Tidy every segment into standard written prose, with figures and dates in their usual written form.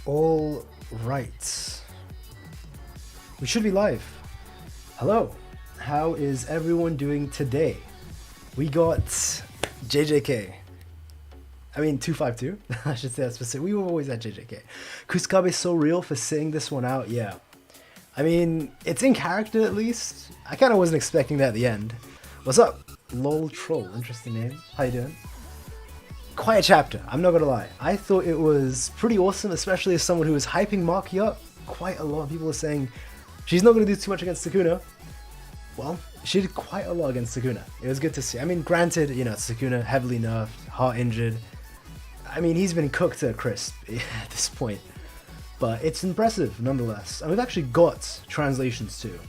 All right. We should be live. Hello. How is everyone doing today? We got JJK. I mean 252. I should say that specific. We were always at JJK. Kusakabe is so real for sitting this one out. Yeah. I mean, it's in character at least. I kind of wasn't expecting that at the end. What's up? Lol Troll. Interesting name. How you doing? Quite a chapter, I'm not gonna lie. I thought it was pretty awesome, especially as someone who was hyping Maki up. Quite a lot of people are saying she's not gonna do too much against Sukuna. Well, she did quite a lot against Sukuna. It was good to see. I mean, granted, you know, Sukuna heavily nerfed, heart injured. I mean, he's been cooked to a crisp at this point. But it's impressive nonetheless. And we've actually got translations too.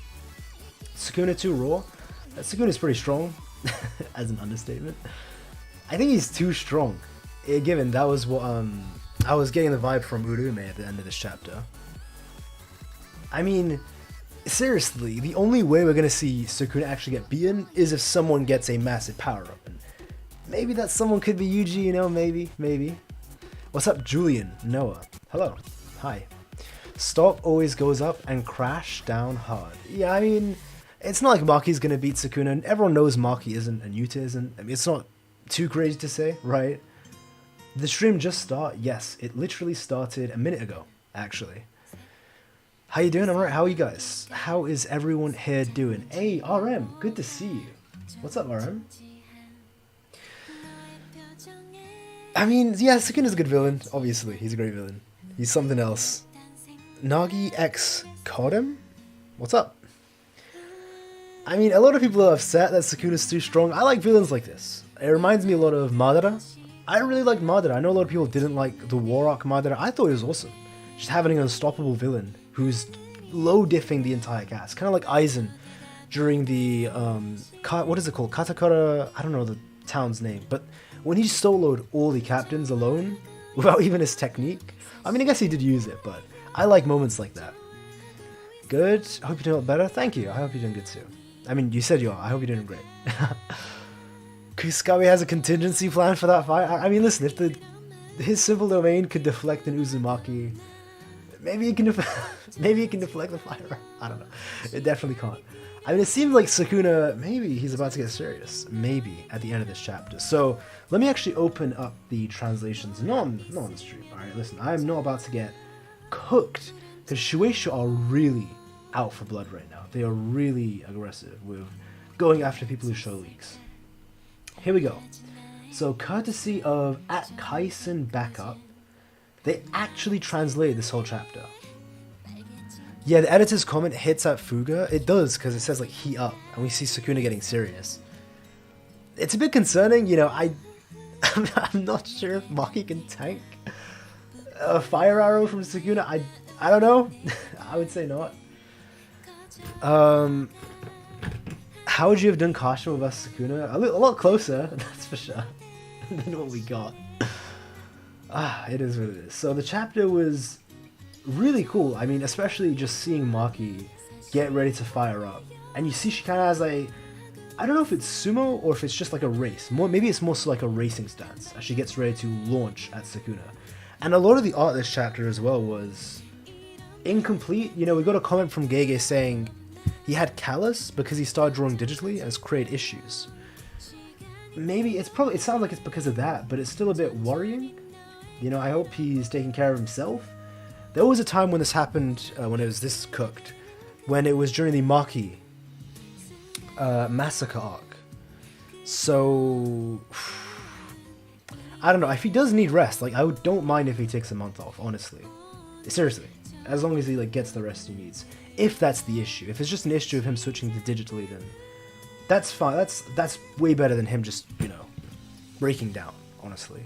Sukuna 2 Raw. Sukuna's pretty strong, as an understatement. I think he's too strong. Given that was what I was getting the vibe from Urume at the end of this chapter. I mean, seriously, the only way we're gonna see Sukuna actually get beaten is if someone gets a massive power up, and maybe that someone could be Yuji. You know, maybe. What's up, Julian? Noah. Hello. Hi. Stock always goes up and crash down hard. Yeah, I mean, it's not like Maki's gonna beat Sukuna, and everyone knows Maki isn't and Yuta isn't. I mean, it's not too crazy to say, right? The stream just started. Yes, it literally started a minute ago, actually. How you doing? I'm alright. How are you guys? How is everyone here doing? Hey, RM, good to see you. What's up, RM? I mean, yeah, Sukuna's a good villain. Obviously, he's a great villain. He's something else. Nagi X Kodem? What's up? I mean, a lot of people are upset that Sukuna's too strong. I like villains like this. It reminds me a lot of Madara. I really liked Madara. I know a lot of people didn't like the War Arc Madara. I thought it was awesome. Just having an unstoppable villain who's low diffing the entire cast. Kind of like Aizen during the, what is it called? Katakara, I don't know the town's name. But when he soloed all the captains alone, without even his technique. I mean, I guess he did use it, but I like moments like that. Good. I hope you're doing better. Thank you. I hope you're doing good too. I mean, you said you are. I hope you're doing great. Kusakabe has a contingency plan for that fight. I mean, listen, if his simple domain could deflect an Uzumaki, maybe it can deflect the fire. I don't know. It definitely can't. I mean, it seems like Sukuna, maybe he's about to get serious. Maybe at the end of this chapter. So let me actually open up the translations. Not on the stream. All right, listen, I'm not about to get cooked because Shueisha are really out for blood right now. They are really aggressive with going after people who show leaks. Here we go. So, courtesy of @Kaisen Backup, they actually translated this whole chapter. Yeah, the editor's comment hits at Fuga. It does, because it says, like, heat up, and we see Sukuna getting serious. It's a bit concerning, you know, I'm not sure if Maki can tank a fire arrow from Sukuna. I don't know. I would say not. How would you have done Kashima vs Sukuna? A lot closer, that's for sure, than what we got. It is what it is. So the chapter was really cool. I mean, especially just seeing Maki get ready to fire up. And you see she kind of has I don't know if it's sumo or if it's just like a race. Maybe it's more so like a racing stance as she gets ready to launch at Sukuna. And a lot of the art of this chapter as well was incomplete. You know, we got a comment from GEGE saying he had callus because he started drawing digitally and it's created issues. Maybe it sounds like it's because of that, but it's still a bit worrying. You know, I hope he's taking care of himself. There was a time when this happened, when it was this cooked, when it was during the Maki massacre arc. So I don't know, if he does need rest, like I don't mind if he takes a month off, honestly. Seriously, as long as he like gets the rest he needs. If that's the issue. If it's just an issue of him switching to digitally, then that's fine. That's way better than him just, you know, breaking down, honestly.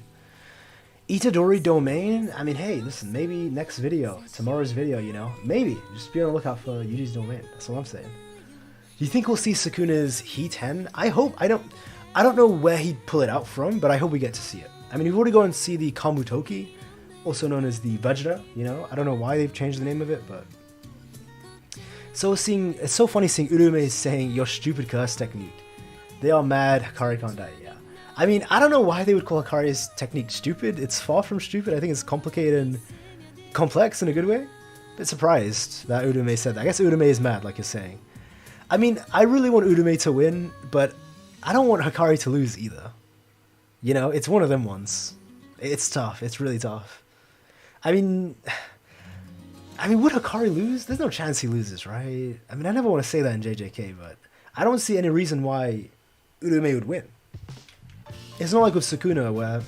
Itadori domain? I mean, hey, listen, maybe next video, tomorrow's video, you know, maybe. Just be on the lookout for Yuji's domain. That's what I'm saying. Do you think we'll see Sukuna's Heat 10? I hope. I don't know where he'd pull it out from, but I hope we get to see it. I mean, we've already gone and see the Kamutoki, also known as the Vajra, you know. I don't know why they've changed the name of it, but so it's so funny seeing Urume saying your stupid curse technique. They are mad, Hikari can't die, yeah. I mean, I don't know why they would call Hikari's technique stupid. It's far from stupid. I think it's complicated and complex in a good way. A bit surprised that Urume said that. I guess Urume is mad, like you're saying. I mean, I really want Urume to win, but I don't want Hikari to lose either. You know, it's one of them ones. It's tough. It's really tough. I mean, would Hikari lose? There's no chance he loses, right? I mean, I never want to say that in JJK, but I don't see any reason why Urume would win. It's not like with Sukuna, where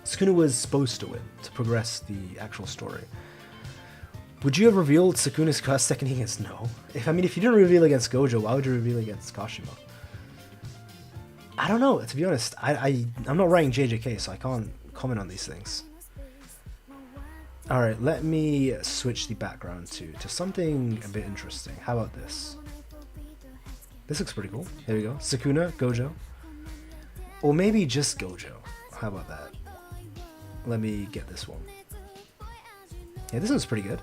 Sukuna was supposed to win to progress the actual story. Would you have revealed Sukuna's curse technique against No? If you didn't reveal against Gojo, why would you reveal against Kashima? I don't know, to be honest. I'm not writing JJK, so I can't comment on these things. Alright, let me switch the background to something a bit interesting. How about this? This looks pretty cool. There we go. Sukuna, Gojo. Or maybe just Gojo. How about that? Let me get this one. Yeah, this one's pretty good.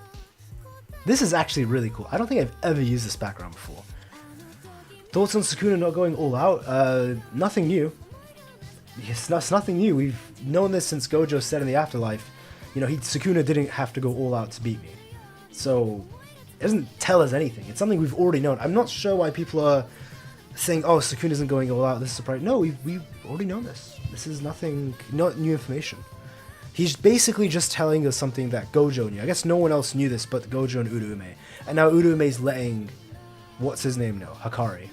This is actually really cool. I don't think I've ever used this background before. Thoughts on Sukuna not going all out? Nothing new. Yes, it's nothing new. We've known this since Gojo said in the afterlife, you know, Sukuna didn't have to go all out to beat me. So, it doesn't tell us anything. It's something we've already known. I'm not sure why people are saying, oh, Sukuna isn't going all out. This is a surprise. No, we've already known this. This is nothing, not new information. He's basically just telling us something that Gojo knew. I guess no one else knew this but Gojo and Urume. And now Urume's letting, what's his name know? Hikari.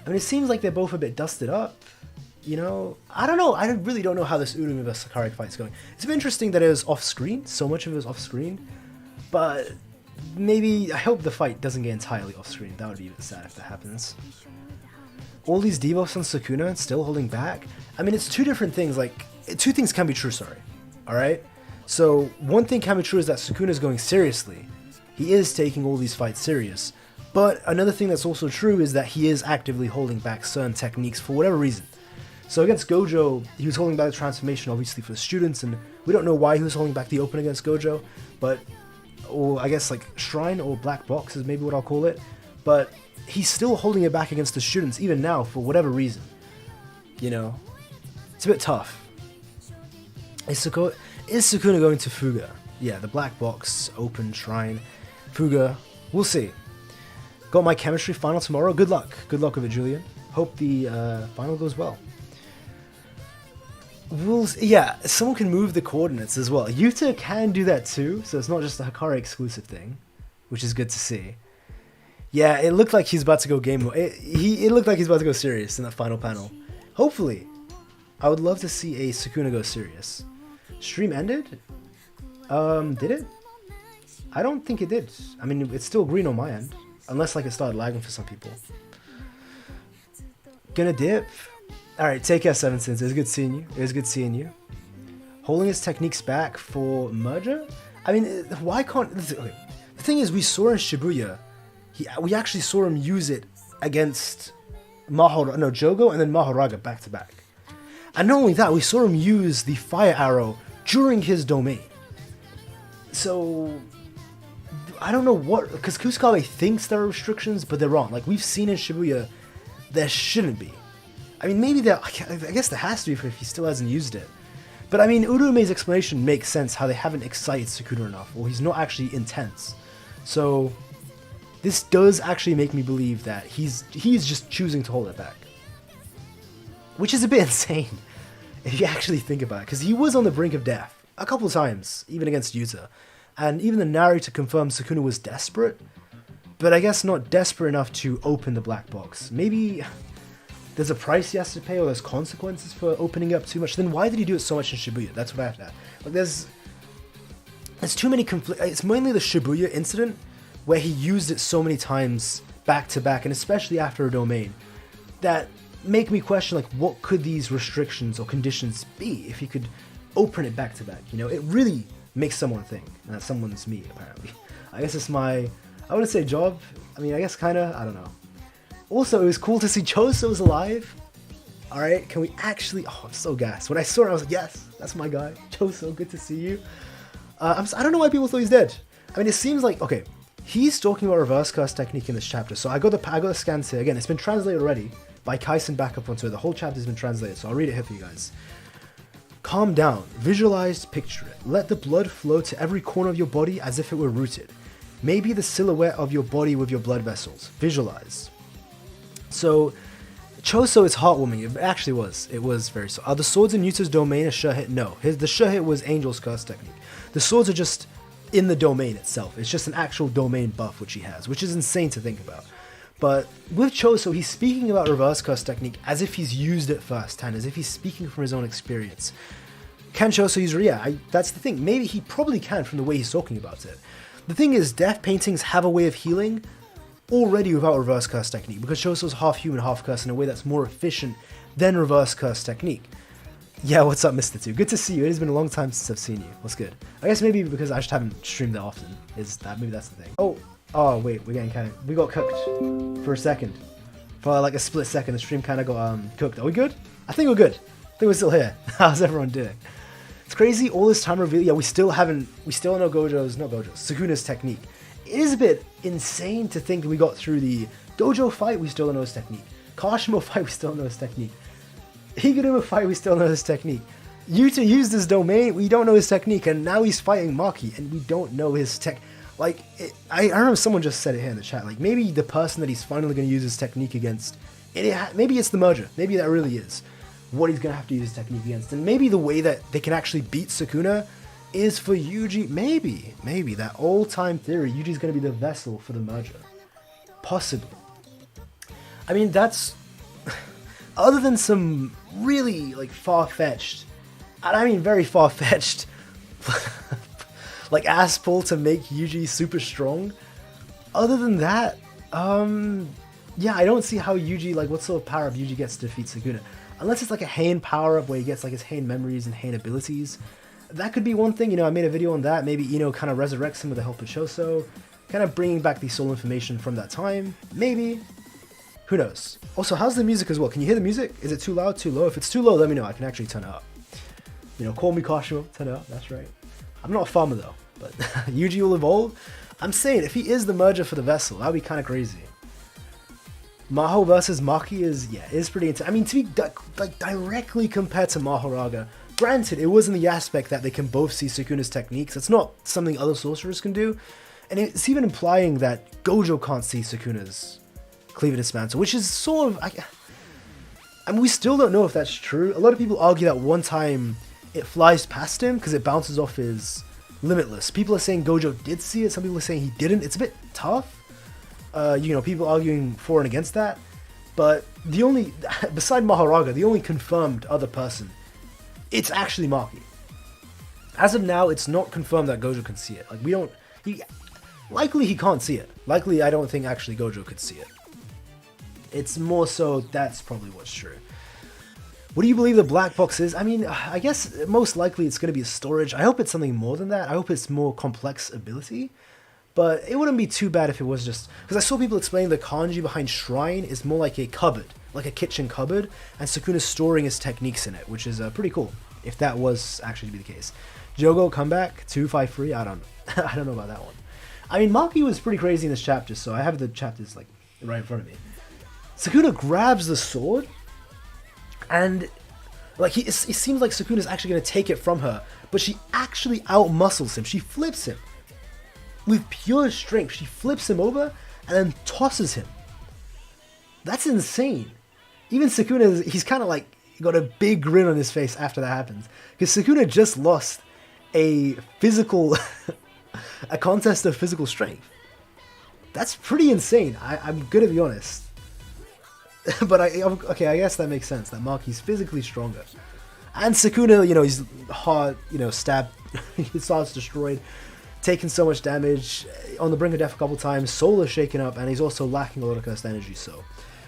I mean, it seems like they're both a bit dusted up. You know, I don't know. I really don't know how this Urume vs Hikari fight's going. It's been interesting that it was off screen. So much of it was off screen. But maybe, I hope the fight doesn't get entirely off screen. That would be a bit sad if that happens. All these debuffs on Sukuna and still holding back. I mean, it's two different things. Like, two things can be true, sorry. Alright? So, one thing can be true is that Sukuna is going seriously. He is taking all these fights serious. But another thing that's also true is that he is actively holding back certain techniques for whatever reason. So against Gojo, he was holding back the transformation obviously for the students, and we don't know why he was holding back the open against Gojo, but, or I guess like Shrine or Black Box is maybe what I'll call it, but he's still holding it back against the students even now for whatever reason. You know? It's a bit tough. Is Sukuna going to Fuga? Yeah, the Black Box, Open, Shrine, Fuga, we'll see. Got my chemistry final tomorrow. Good luck. Good luck with it, Julian. Hope the final goes well. Yeah, someone can move the coordinates as well. Yuta can do that too, so it's not just a Hikari exclusive thing, which is good to see. Yeah, it looked like he's about to go game mode. It looked like he's about to go serious in that final panel. Hopefully. I would love to see a Sukuna go serious. Stream ended? Did it? I don't think it did. I mean, it's still green on my end. Unless like it started lagging for some people. Gonna dip. Alright, take care, 7 Sins. It was good seeing you. It was good seeing you. Holding his techniques back for merger? I mean, why can't... Okay. The thing is, we saw in Shibuya, we actually saw him use it against Jogo and then Mahoraga back to back. And not only that, we saw him use the fire arrow during his domain. So... I don't know what... Because Kusakabe thinks there are restrictions, but they're wrong. Like, we've seen in Shibuya, there shouldn't be. I mean, maybe there... I guess there has to be if he still hasn't used it. But, I mean, Urume's explanation makes sense how they haven't excited Sukuna enough, or he's not actually intense. So, this does actually make me believe that he's just choosing to hold it back. Which is a bit insane, if you actually think about it, because he was on the brink of death a couple of times, even against Yuta. And even the narrator confirmed Sukuna was desperate, but I guess not desperate enough to open the black box. Maybe there's a price he has to pay, or there's consequences for opening up too much. Then why did he do it so much in Shibuya? That's what I have to ask. Like, there's too many it's mainly the Shibuya incident where he used it so many times back to back, and especially after a domain, that make me question, like, what could these restrictions or conditions be if he could open it back to back? You know, it really makes someone think. And that someone's me, apparently. I guess it's my, I wouldn't say job. I mean, I guess kinda, I don't know. Also, it was cool to see Choso's alive. Alright, can we actually, oh, I'm so gassed. When I saw it, I was like, yes, that's my guy. Choso, good to see you. I don't know why people thought he's dead. I mean, it seems like, okay, he's talking about reverse curse technique in this chapter. So I got the scans here. Again, it's been translated already by Kaisen back up on Twitter. The whole chapter has been translated, so I'll read it here for you guys. Calm down, visualize, picture it. Let the blood flow to every corner of your body as if it were rooted. Maybe the silhouette of your body with your blood vessels. Visualize. So, Choso is heartwarming. It actually was. It was very so. Are the swords in Yuta's domain a sure hit? No. The sure hit was Angel's Curse technique. The swords are just in the domain itself. It's just an actual domain buff which he has, which is insane to think about. But with Choso, he's speaking about reverse curse technique as if he's used it firsthand, as if he's speaking from his own experience. Can Choso use it? Yeah, that's the thing. Maybe he probably can from the way he's talking about it. The thing is, death paintings have a way of healing already without reverse curse technique, because Choso's half human, half curse in a way that's more efficient than reverse curse technique. Yeah, what's up, Mr. 2? Good to see you. It has been a long time since I've seen you. What's good? I guess maybe because I just haven't streamed that often. Maybe that's the thing. Oh wait, we got cooked for a second. For like a split second, the stream kind of got cooked. Are we good? I think we're good. I think we're still here. How's everyone doing? It's crazy, all this time reveal. Yeah, we still don't know Sukuna's technique. It is a bit insane to think we got through the Gojo fight, we still don't know his technique. Kashimo fight, we still don't know his technique. Higuruma fight, we still don't know his technique. Yuta used his domain, we don't know his technique, and now he's fighting Maki, and we don't know his tech. Like, I remember someone just said it here in the chat, like, maybe the person that he's finally going to use his technique against, maybe it's the merger, maybe that really is what he's going to have to use his technique against, and maybe the way that they can actually beat Sukuna is for Yuji, maybe, that old-time theory, Yuji's going to be the vessel for the merger. Possibly. I mean, that's, other than some really, like, far-fetched, and I mean very far-fetched, like, ass pull to make Yuji super strong, other than that, yeah, I don't see how Yuji, like, what sort of power-up Yuji gets to defeat Sukuna. Unless it's like a Heian power-up where he gets, like, his Heian memories and Heian abilities. That could be one thing, you know, I made a video on that. Maybe Ino kind of resurrects him with the help of Choso, kind of bringing back the soul information from that time. Maybe. Who knows? Also, how's the music as well? Can you hear the music? Is it too loud, too low? If it's too low, let me know. I can actually turn it up. You know, call me Kashimo, turn it up. That's right. I'm not a farmer though, but Yuji will evolve. I'm saying, if he is the merger for the vessel, that would be kind of crazy. Maho versus Maki is pretty intense. I mean, to be like directly compared to Mahoraga, granted, it was in the aspect that they can both see Sukuna's techniques. It's not something other sorcerers can do. And it's even implying that Gojo can't see Sukuna's Cleave and Dismantle, which is sort of... I mean, we still don't know if that's true. A lot of people argue that one time it flies past him because it bounces off his Limitless. People are saying Gojo did see it. Some people are saying he didn't. It's a bit tough. You know, people arguing for and against that. But the only... beside Mahoraga, the only confirmed other person, it's actually Maki. As of now, it's not confirmed that Gojo can see it. Like, we don't... likely he can't see it. Likely, I don't think actually Gojo could see it. It's more so that's probably what's true. What do you believe the black box is? I mean, I guess most likely it's going to be a storage. I hope it's something more than that. I hope it's more complex ability. But it wouldn't be too bad if it was just... because I saw people explaining the kanji behind Shrine is more like a cupboard. Like a kitchen cupboard. And Sukuna's storing his techniques in it, which is pretty cool. If that was actually to be the case. Jogo comeback, 253, I don't know. I don't know about that one. I mean, Maki was pretty crazy in this chapter, so I have the chapters like right in front of me. Sukuna grabs the sword, and like it seems like Sukuna's actually going to take it from her, but she actually outmuscles him. She flips him with pure strength. She flips him over and then tosses him. That's insane. Even Sukuna, he's kind of like got a big grin on his face after that happens, because Sukuna just lost a physical, a contest of physical strength. That's pretty insane. I'm gonna be honest. But okay, I guess that makes sense, that Maki's physically stronger. And Sukuna, you know, he's hard, you know, stabbed, his sword's destroyed, taking so much damage, on the brink of death a couple times, soul is shaken up, and he's also lacking a lot of cursed energy, so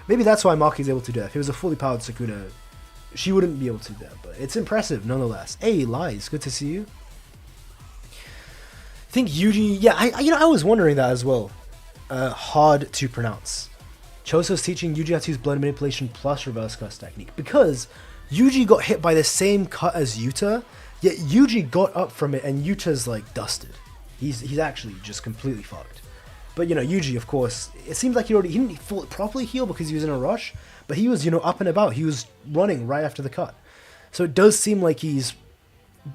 maybe that's why Maki's able to do that. If he was a fully powered Sukuna, she wouldn't be able to do that, but it's impressive nonetheless. Hey, Lies, good to see you. I think Yuji, yeah, I was wondering that as well. Hard to pronounce. Choso's teaching Yuji how to use blood manipulation plus reverse curse technique, because Yuji got hit by the same cut as Yuta, yet Yuji got up from it and Yuta's like dusted. He's actually just completely fucked. But you know, Yuji, of course, it seems like he didn't properly heal because he was in a rush, but he was, you know, up and about. He was running right after the cut. So it does seem like he's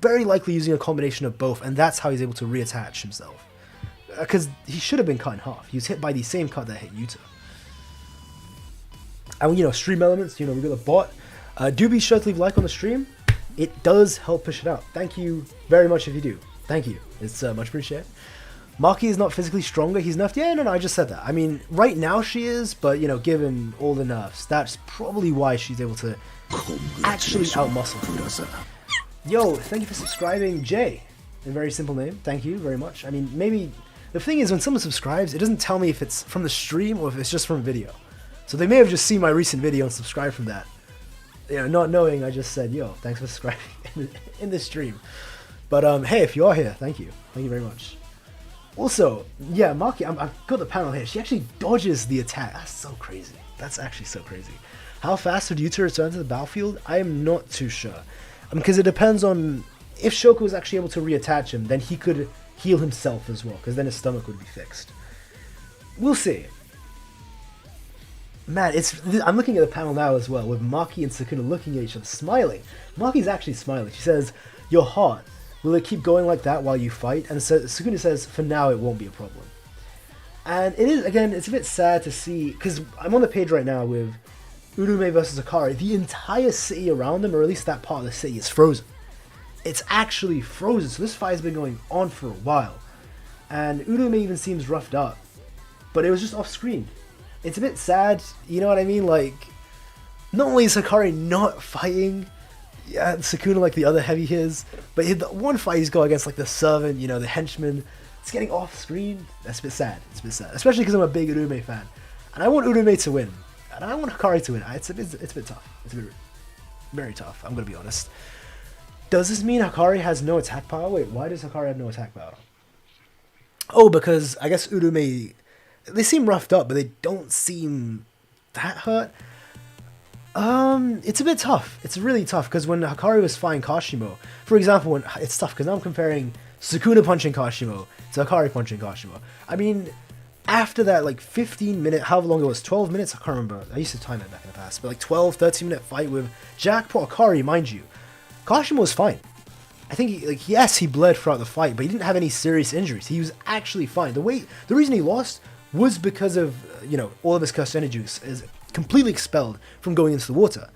very likely using a combination of both, and that's how he's able to reattach himself. Because he should have been cut in half. He was hit by the same cut that hit Yuta. And, you know, stream elements, you know, we got the bot. Do be sure to leave a like on the stream. It does help push it out. Thank you very much if you do. Thank you. It's much appreciated. Maki is not physically stronger. He's nerfed. Yeah, no, I just said that. I mean, right now she is, but, you know, given all the nerfs, that's probably why she's able to actually outmuscle him. Yo, thank you for subscribing, Jay. A very simple name. Thank you very much. I mean, maybe... The thing is, when someone subscribes, it doesn't tell me if it's from the stream or if it's just from a video. So they may have just seen my recent video and subscribed from that. You know, not knowing, I just said, yo, thanks for subscribing in this stream. But, hey, if you are here, thank you. Thank you very much. Also, yeah, Maki, I've got the panel here. She actually dodges the attack. That's so crazy. That's actually so crazy. How fast would Yuta return to the battlefield? I am not too sure. Because it depends on... If Shoko was actually able to reattach him, then he could heal himself as well, because then his stomach would be fixed. We'll see. Man, I'm looking at the panel now as well, with Maki and Sukuna looking at each other, smiling. Maki's actually smiling. She says, "Your heart, will it keep going like that while you fight?" And Sukuna says, "For now, it won't be a problem." And it is, again, it's a bit sad to see, because I'm on the page right now with Urume versus Akari. The entire city around them, or at least that part of the city, is frozen. It's actually frozen, so this fight's been going on for a while. And Urume even seems roughed up. But it was just off screen. It's a bit sad, you know what I mean? Like, not only is Akari not fighting Sukuna like the other heavy hitters, but the one fight he's got against like the servant, you know, the henchman, it's getting off screen. That's a bit sad. It's a bit sad. Especially because I'm a big Urume fan. And I want Urume to win. And I want Akari to win. It's a bit tough. It's a bit very tough, I'm going to be honest. Does this mean Akari has no attack power? Wait, why does Akari have no attack power? Oh, because I guess Urume... They seem roughed up, but they don't seem that hurt. It's a bit tough. It's really tough, because when Akari was fighting Kashimo, for example, it's tough, because now I'm comparing Sukuna punching Kashimo to Akari punching Kashimo. I mean, after that, like, 15-minute, however long it was, 12 minutes? I can't remember. I used to time it back in the past, but like 12, 13-minute fight with Jackpot Akari, mind you. Kashimo was fine. I think, yes, he bled throughout the fight, but he didn't have any serious injuries. He was actually fine. The reason he lost was because of, you know, all of his cursed energy is completely expelled from going into the water.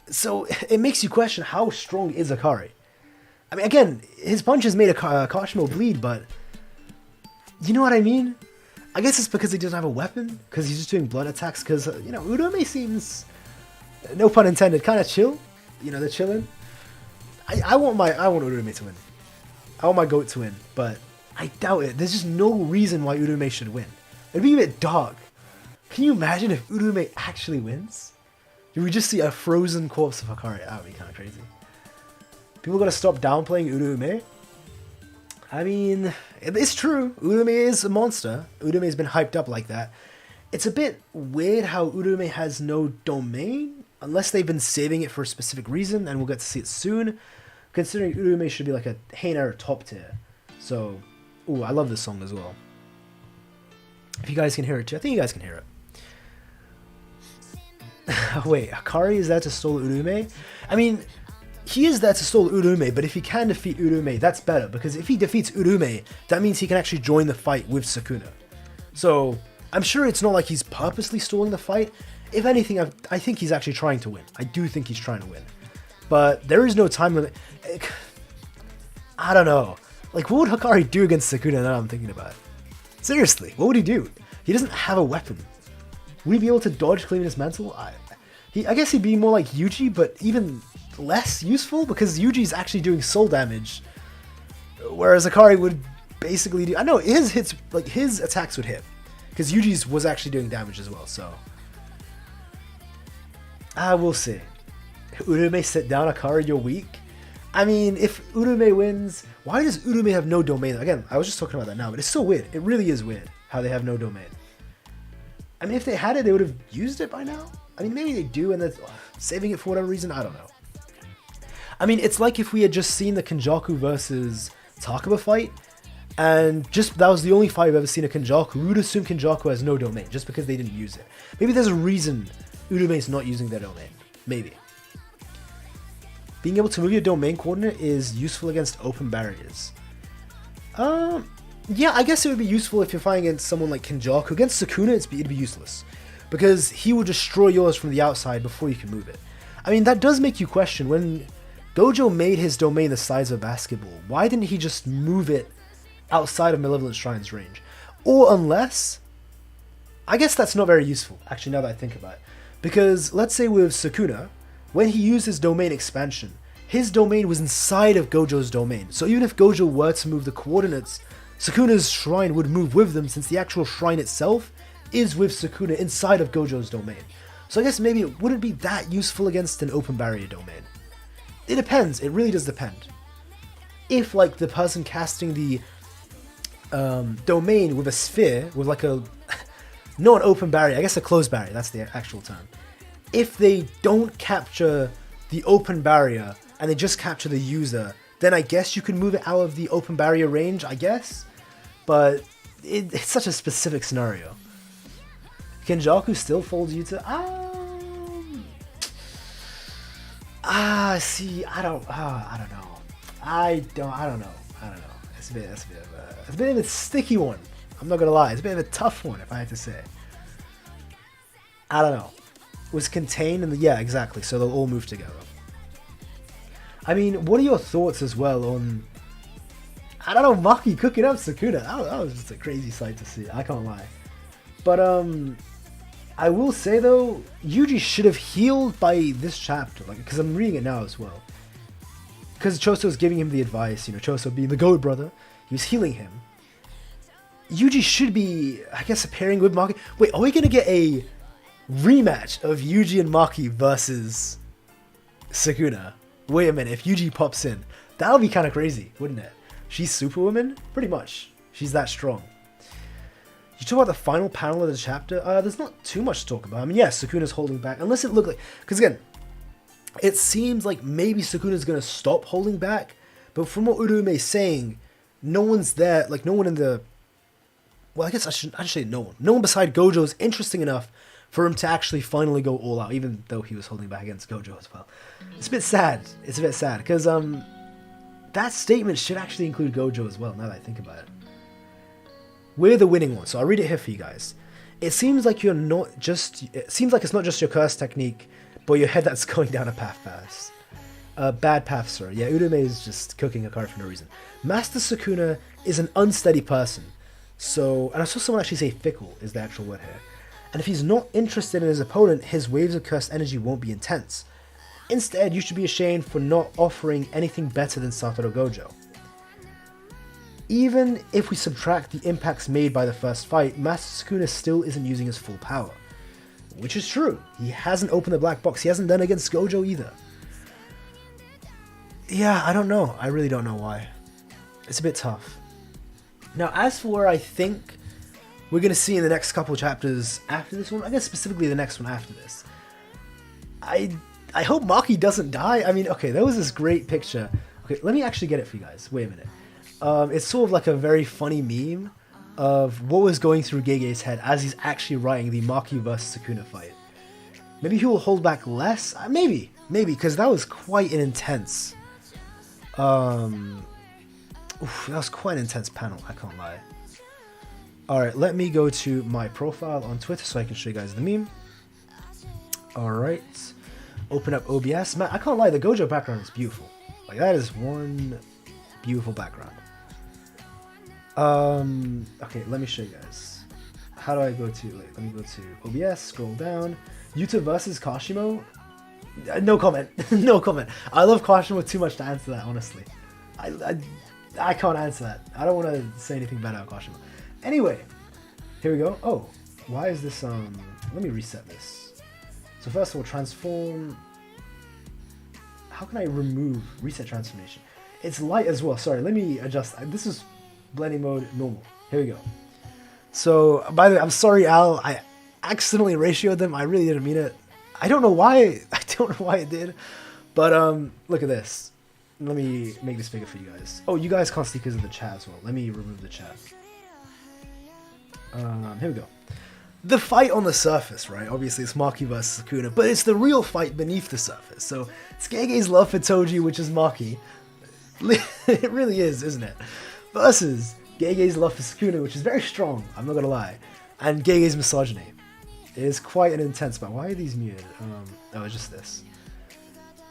So it makes you question, how strong is Akari? I mean, again, his punches made Kashimo bleed, but you know what I mean? I guess it's because he doesn't have a weapon, because he's just doing blood attacks, because, you know, Urume seems, no pun intended, kind of chill. You know, they're chilling. I want Urume to win. I want my GOAT to win, but I doubt it. There's just no reason why Urume should win. It'd be a bit dark. Can you imagine if Urume actually wins? Do we just see a frozen corpse of Akari? That would be kind of crazy. People gotta stop downplaying Urume. I mean, it's true. Urume is a monster. Urume has been hyped up like that. It's a bit weird how Urume has no domain, unless they've been saving it for a specific reason, and we'll get to see it soon, considering Urume should be like a Heian Era top tier. So, ooh, I love this song as well. If you guys can hear it too, I think you guys can hear it. Wait, Akari is there to stall Urume? I mean, he is there to stall Urume, but if he can defeat Urume, that's better, because if he defeats Urume, that means he can actually join the fight with Sukuna. So, I'm sure it's not like he's purposely stalling the fight. If anything, I think he's actually trying to win. I do think he's trying to win. But there is no time limit. I don't know. Like, what would Akari do against Sukuna now I'm thinking about it? Seriously, what would he do? He doesn't have a weapon. Would he be able to dodge clean his mental? I guess he'd be more like Yuji, but even less useful, because Yuji's actually doing soul damage. Whereas Akari would basically do... I know, his hits, like, his attacks would hit. Because Yuji's was actually doing damage as well, so... we'll see. Urume sit down, Akari, you're weak. I mean, if Urume wins, why does Urume have no domain? Again, I was just talking about that now, but it's so weird. It really is weird how they have no domain. I mean, if they had it, they would have used it by now. I mean, maybe they do, and they're saving it for whatever reason. I don't know. I mean, it's like if we had just seen the Kenjaku versus Takaba fight, and just that was the only fight I've ever seen a Kenjaku. We would assume Kenjaku has no domain, just because they didn't use it. Maybe there's a reason Urume's not using their domain. Maybe. being able to move your domain coordinate is useful against open barriers. Yeah, I guess it would be useful if you're fighting against someone like Kenjaku. Against Sukuna, it'd be useless, because he will destroy yours from the outside before you can move it. I mean, that does make you question, when Gojo made his domain the size of a basketball, why didn't he just move it outside of Malevolent Shrine's range? Or unless, I guess that's not very useful, actually, now that I think about it. Because, let's say with Sukuna, when he used his domain expansion, his domain was inside of Gojo's domain. So even if Gojo were to move the coordinates, Sukuna's shrine would move with them, since the actual shrine itself is with Sukuna inside of Gojo's domain. So I guess maybe it wouldn't be that useful against an open barrier domain. It depends, it really does depend. If, like, the person casting the domain with a sphere, with like a, not an open barrier, I guess a closed barrier, that's the actual term. If they don't capture the open barrier, and they just capture the user, then I guess you can move it out of the open barrier range, I guess? But it's such a specific scenario. Kenjaku still folds Yuta? See, I don't know. I don't know. It's a bit of a sticky one. I'm not gonna lie, it's a bit of a tough one, if I had to say. I don't know. It was contained in the, yeah, exactly, so they'll all move together. I mean, what are your thoughts as well on, I don't know, Maki cooking up Sukuna? That was just a crazy sight to see, I can't lie. But, I will say though, Yuji should have healed by this chapter, like, because I'm reading it now as well. Because Choso's giving him the advice, you know, Choso being the goat brother, he was healing him. Yuji should be, I guess, appearing with Maki. Wait, are we gonna get a rematch of Yuji and Maki versus Sukuna? Wait a minute, if Yuji pops in, that would be kind of crazy, wouldn't it? She's Superwoman? Pretty much. She's that strong. You talk about the final panel of the chapter, there's not too much to talk about. I mean, yes, Sukuna's holding back, unless it looked like, because again, it seems like maybe Sukuna's going to stop holding back, but from what Urume is saying, no one's there, like no one in the, well, I guess I should say no one. No one beside Gojo is interesting enough for him to actually finally go all out, even though he was holding back against Gojo as well. It's a bit sad. It's a bit sad, because that statement should actually include Gojo as well, now that I think about it. We're the winning one, so I'll read it here for you guys. It seems like it's not just your curse technique, but your head that's going down a path fast. Bad path, sir. Yeah, Urume is just cooking a card for no reason. Master Sukuna is an unsteady person. So, and I saw someone actually say fickle is the actual word here. And if he's not interested in his opponent, his waves of cursed energy won't be intense. Instead, you should be ashamed for not offering anything better than Satoru Gojo. Even if we subtract the impacts made by the first fight, Master Sukuna still isn't using his full power. Which is true. He hasn't opened the black box. He hasn't done it against Gojo either. Yeah, I don't know. I really don't know why. It's a bit tough. Now, as for where I think we're going to see in the next couple chapters after this one, I guess specifically the next one after this, I hope Maki doesn't die. I mean, okay, there was this great picture. Okay, let me actually get it for you guys. Wait a minute. It's sort of like a very funny meme of what was going through GEGE's head as he's actually writing the Maki vs Sukuna fight. Maybe he will hold back less? Maybe, because that was quite an intense... that was quite an intense panel, I can't lie. Alright, let me go to my profile on Twitter so I can show you guys the meme. Alright, open up OBS. Man, I can't lie, the Gojo background is beautiful. Like, that is one beautiful background. Okay, let me show you guys. How do I go to, let me go to OBS, scroll down. Yuta versus Kashimo? No comment. No comment. I love Kashimo too much to answer that, honestly. I can't answer that. I don't want to say anything bad about Kashimo. Anyway, here we go. Oh, why is this, let me reset this. So first of all, transform. How can I remove reset transformation? It's light as well. Sorry, let me adjust. This is blending mode normal. Here we go. So, by the way, I'm sorry, Al. I accidentally ratioed them. I really didn't mean it. I don't know why. I don't know why it did. But look at this. Let me make this bigger for you guys. Oh, you guys can't see because of the chat as well. Let me remove the chat. Here we go. the fight on the surface, right? Obviously, it's Maki versus Sukuna, but it's the real fight beneath the surface. So it's Gege's love for Toji, which is Maki. It really is, isn't it? Versus Gege's love for Sukuna, which is very strong, I'm not gonna lie. And Gege's misogyny. It is quite an intense fight. Why are these muted? Oh, it's just this.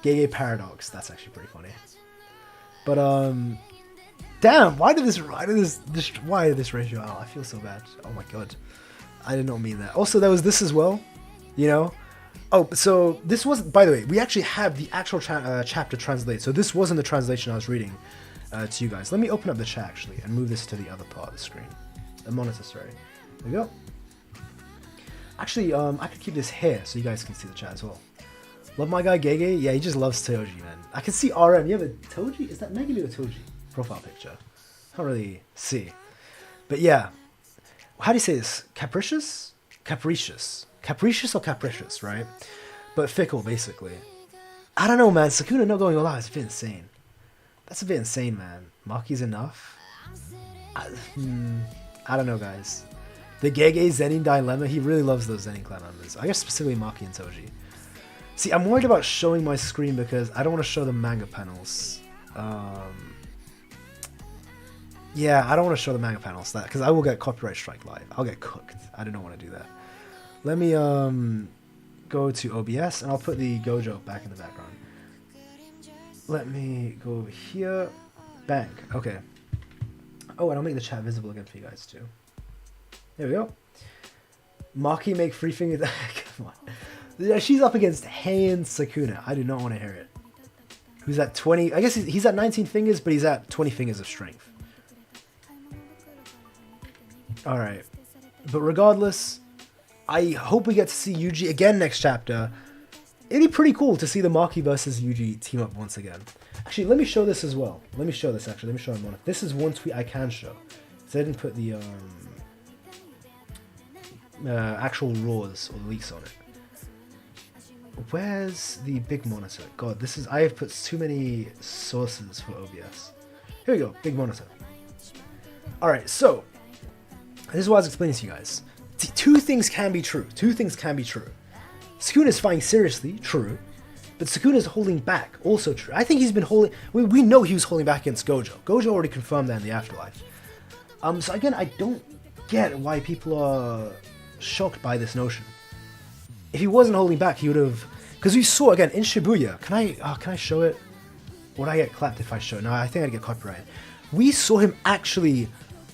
Gege Paradox, that's actually pretty funny. But, damn, why did this ratio out? I feel so bad. Oh my god. I did not mean that. Also, there was this as well, you know? Oh, so this was, by the way, we actually have the actual chapter translated. So this wasn't the translation I was reading to you guys. Let me open up the chat, actually, and move this to the other part of the screen. The monitor, sorry. There we go. Actually, I could keep this here so you guys can see the chat as well. Love my guy Gege? Yeah, he just loves Toji, man. I can see RM. You have a Toji? Is that Megumi or Toji? Profile picture. Can't really see. But yeah. How do you say this? Capricious? Capricious. Capricious or capricious, right? But fickle, basically. I don't know, man. Sukuna not going all out is a bit insane. That's a bit insane, man. Maki's enough? I don't know, guys. The Gege Zenin dilemma, he really loves those Zenin clan members. I guess specifically Maki and Toji. See, I'm worried about showing my screen because I don't want to show the manga panels. Yeah, I don't want to show the manga panels because I will get copyright strike live. I'll get cooked. I do not want to do that. Let me go to OBS and I'll put the Gojo back in the background. Let me go over here. Bang. Okay. Oh, and I'll make the chat visible again for you guys too. There we go. Maki make free fingers. Come on. Yeah, she's up against Heian Sukuna. I do not want to hear it. Who's at 20? I guess he's at 19 fingers, but he's at 20 fingers of strength. Alright. But regardless, I hope we get to see Yuji again next chapter. It'd be pretty cool to see the Maki versus Yuji team up once again. Actually, let me show this as well. Let me show this, actually. Let me show him one. This is one tweet I can show. So I didn't put the actual raws or leaks on it. Where's the big monitor? God, this is... I have put too many sources for OBS. Here we go, big monitor. Alright, so... This is what I was explaining to you guys. Two things can be true. Two things can be true. Sukuna's fighting seriously, true. But Sukuna's holding back, also true. I think he's been holding... We know he was holding back against Gojo. Gojo already confirmed that in the afterlife. So again, I don't get why people are shocked by this notion. If he wasn't holding back, he would have... Because we saw, again, in Shibuya... Can I show it? Would I get clapped if I show it? No, I think I'd get copyrighted. We saw him actually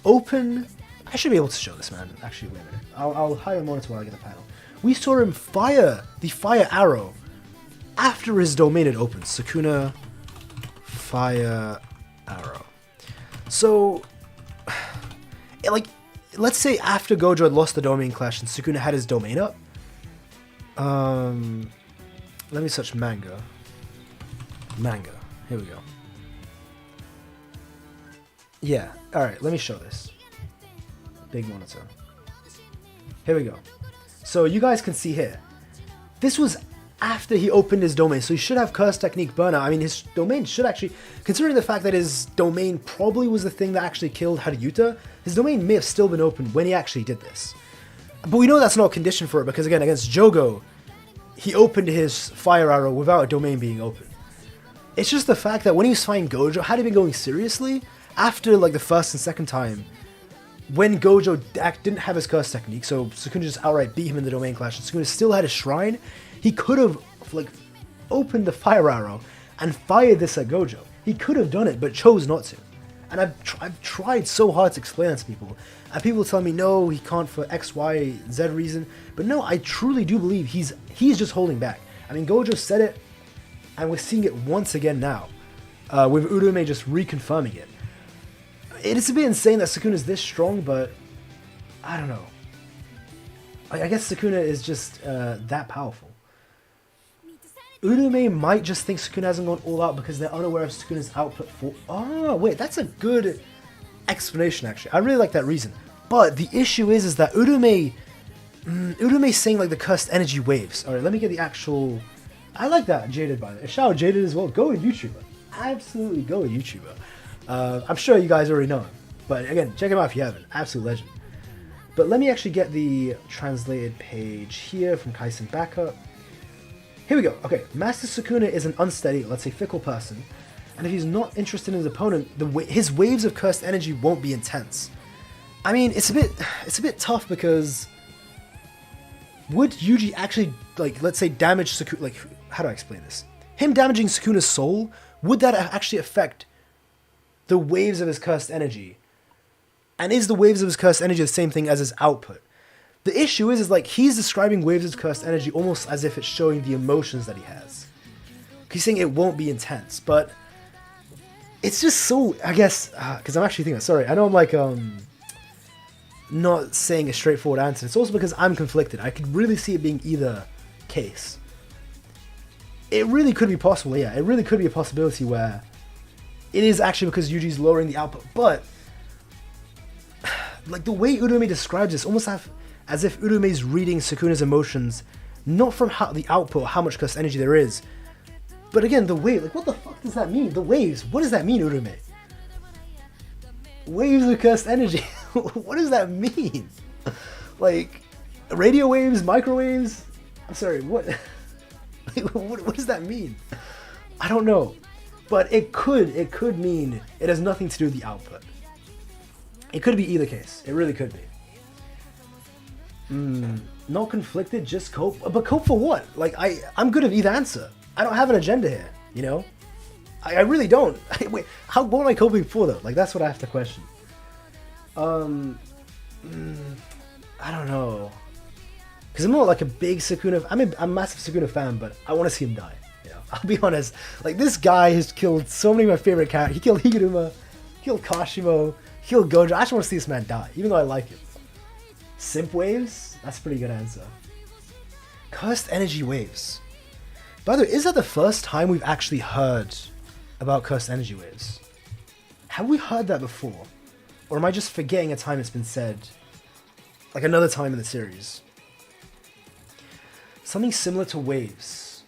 open... I should be able to show this, man. Actually, wait a minute. I'll hide a monitor while I get the panel. We saw him fire the fire arrow after his domain had opened. Sukuna fire arrow. So... Like, let's say after Gojo had lost the domain clash and Sukuna had his domain up. Let me search manga. Manga. Here we go. Yeah. Alright, let me show this. Big monitor. Here we go. So you guys can see here. This was after he opened his domain, so he should have Curse Technique Burnout. I mean, his domain should actually... Considering the fact that his domain probably was the thing that actually killed Haruta, his domain may have still been open when he actually did this. But we know that's not a condition for it, because again, against Jogo, he opened his fire arrow without a domain being open. It's just the fact that when he was fighting Gojo, had he been going seriously, after like the first and second time, when Gojo didn't have his curse technique, so Sukuna just outright beat him in the domain clash, and Sukuna still had his shrine, he could have like opened the fire arrow and fired this at Gojo. He could have done it, but chose not to. And I've tried so hard to explain that to people, and people tell me no, he can't for X, Y, Z reason. But no, I truly do believe he's just holding back. I mean, Gojo said it, and we're seeing it once again now, with Urume just reconfirming it. It is a bit insane that Sukuna is this strong, but I don't know. I guess Sukuna is just that powerful. Urume might just think Sukuna hasn't gone all out because they're unaware of Sukuna's output for... Oh, wait, that's a good explanation, actually. I really like that reason. But the issue is that Urume's saying, like, the cursed energy waves. Alright, let me get the actual... I like that, Jaded, by the way. Shout out Jaded as well. Go with YouTuber. Absolutely go with YouTuber. I'm sure you guys already know him. But again, check him out if you haven't. Absolute legend. But let me actually get the translated page here from Kaisen Backup. Here we go. Okay, Master Sukuna is an unsteady, let's say fickle person, and if he's not interested in his opponent, his waves of cursed energy won't be intense. I mean, it's a bit tough because would Yuji actually, like, let's say damage Sukuna, like, how do I explain this? Him damaging Sukuna's soul, would that actually affect the waves of his cursed energy? And is the waves of his cursed energy the same thing as his output? The issue is like, he's describing waves of cursed energy almost as if it's showing the emotions that he has. He's saying it won't be intense, but it's just so, I guess, because I'm actually thinking, sorry, I know I'm like, not saying a straightforward answer. It's also because I'm conflicted. I could really see it being either case. It really could be possible, yeah. It really could be a possibility where it is actually because Yuji's lowering the output, but like the way Uraume describes this, almost as if Uraume's reading Sukuna's emotions, not from the output, how much cursed energy there is, but again, the wave, like what the fuck does that mean? The waves, what does that mean, Uraume? Waves of cursed energy, what does that mean? Like, radio waves, microwaves? I'm sorry, what? What does that mean? I don't know, but it could mean it has nothing to do with the output. It could be either case. It really could be. Not conflicted, just cope. But cope for what? Like, I'm good at either answer. I don't have an agenda here, you know? I really don't. Wait, what am I coping for though? Like, that's what I have to question. I don't know. Because I'm not like a big Sukuna. I'm a massive Sukuna fan, but I want to see him die. You know, I'll be honest. Like, this guy has killed so many of my favorite characters. He killed Higuruma, killed Kashimo, killed Gojo. I just want to see this man die, even though I like him. Simp waves? That's a pretty good answer. Cursed energy waves. By the way, is that the first time we've actually heard about cursed energy waves? Have we heard that before? Or am I just forgetting a time it's been said? Like another time in the series? Something similar to waves.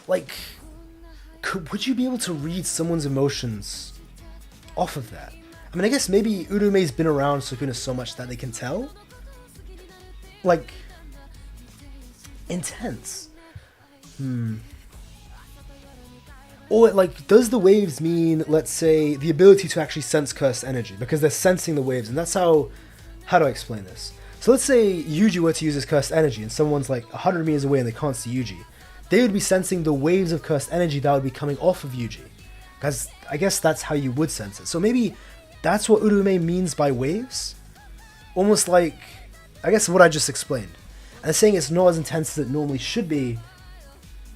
Like, would you be able to read someone's emotions off of that? I mean, I guess maybe Uraume's been around Sukuna so much that they can tell? Like, intense. Or, like, does the waves mean, let's say, the ability to actually sense cursed energy? Because they're sensing the waves, and that's how do I explain this? So let's say Yuji were to use his cursed energy, and someone's like 100 meters away and they can't see Yuji. They would be sensing the waves of cursed energy that would be coming off of Yuji. Because I guess that's how you would sense it. So maybe that's what Uraume means by waves? Almost like, I guess what I just explained. And saying it's not as intense as it normally should be,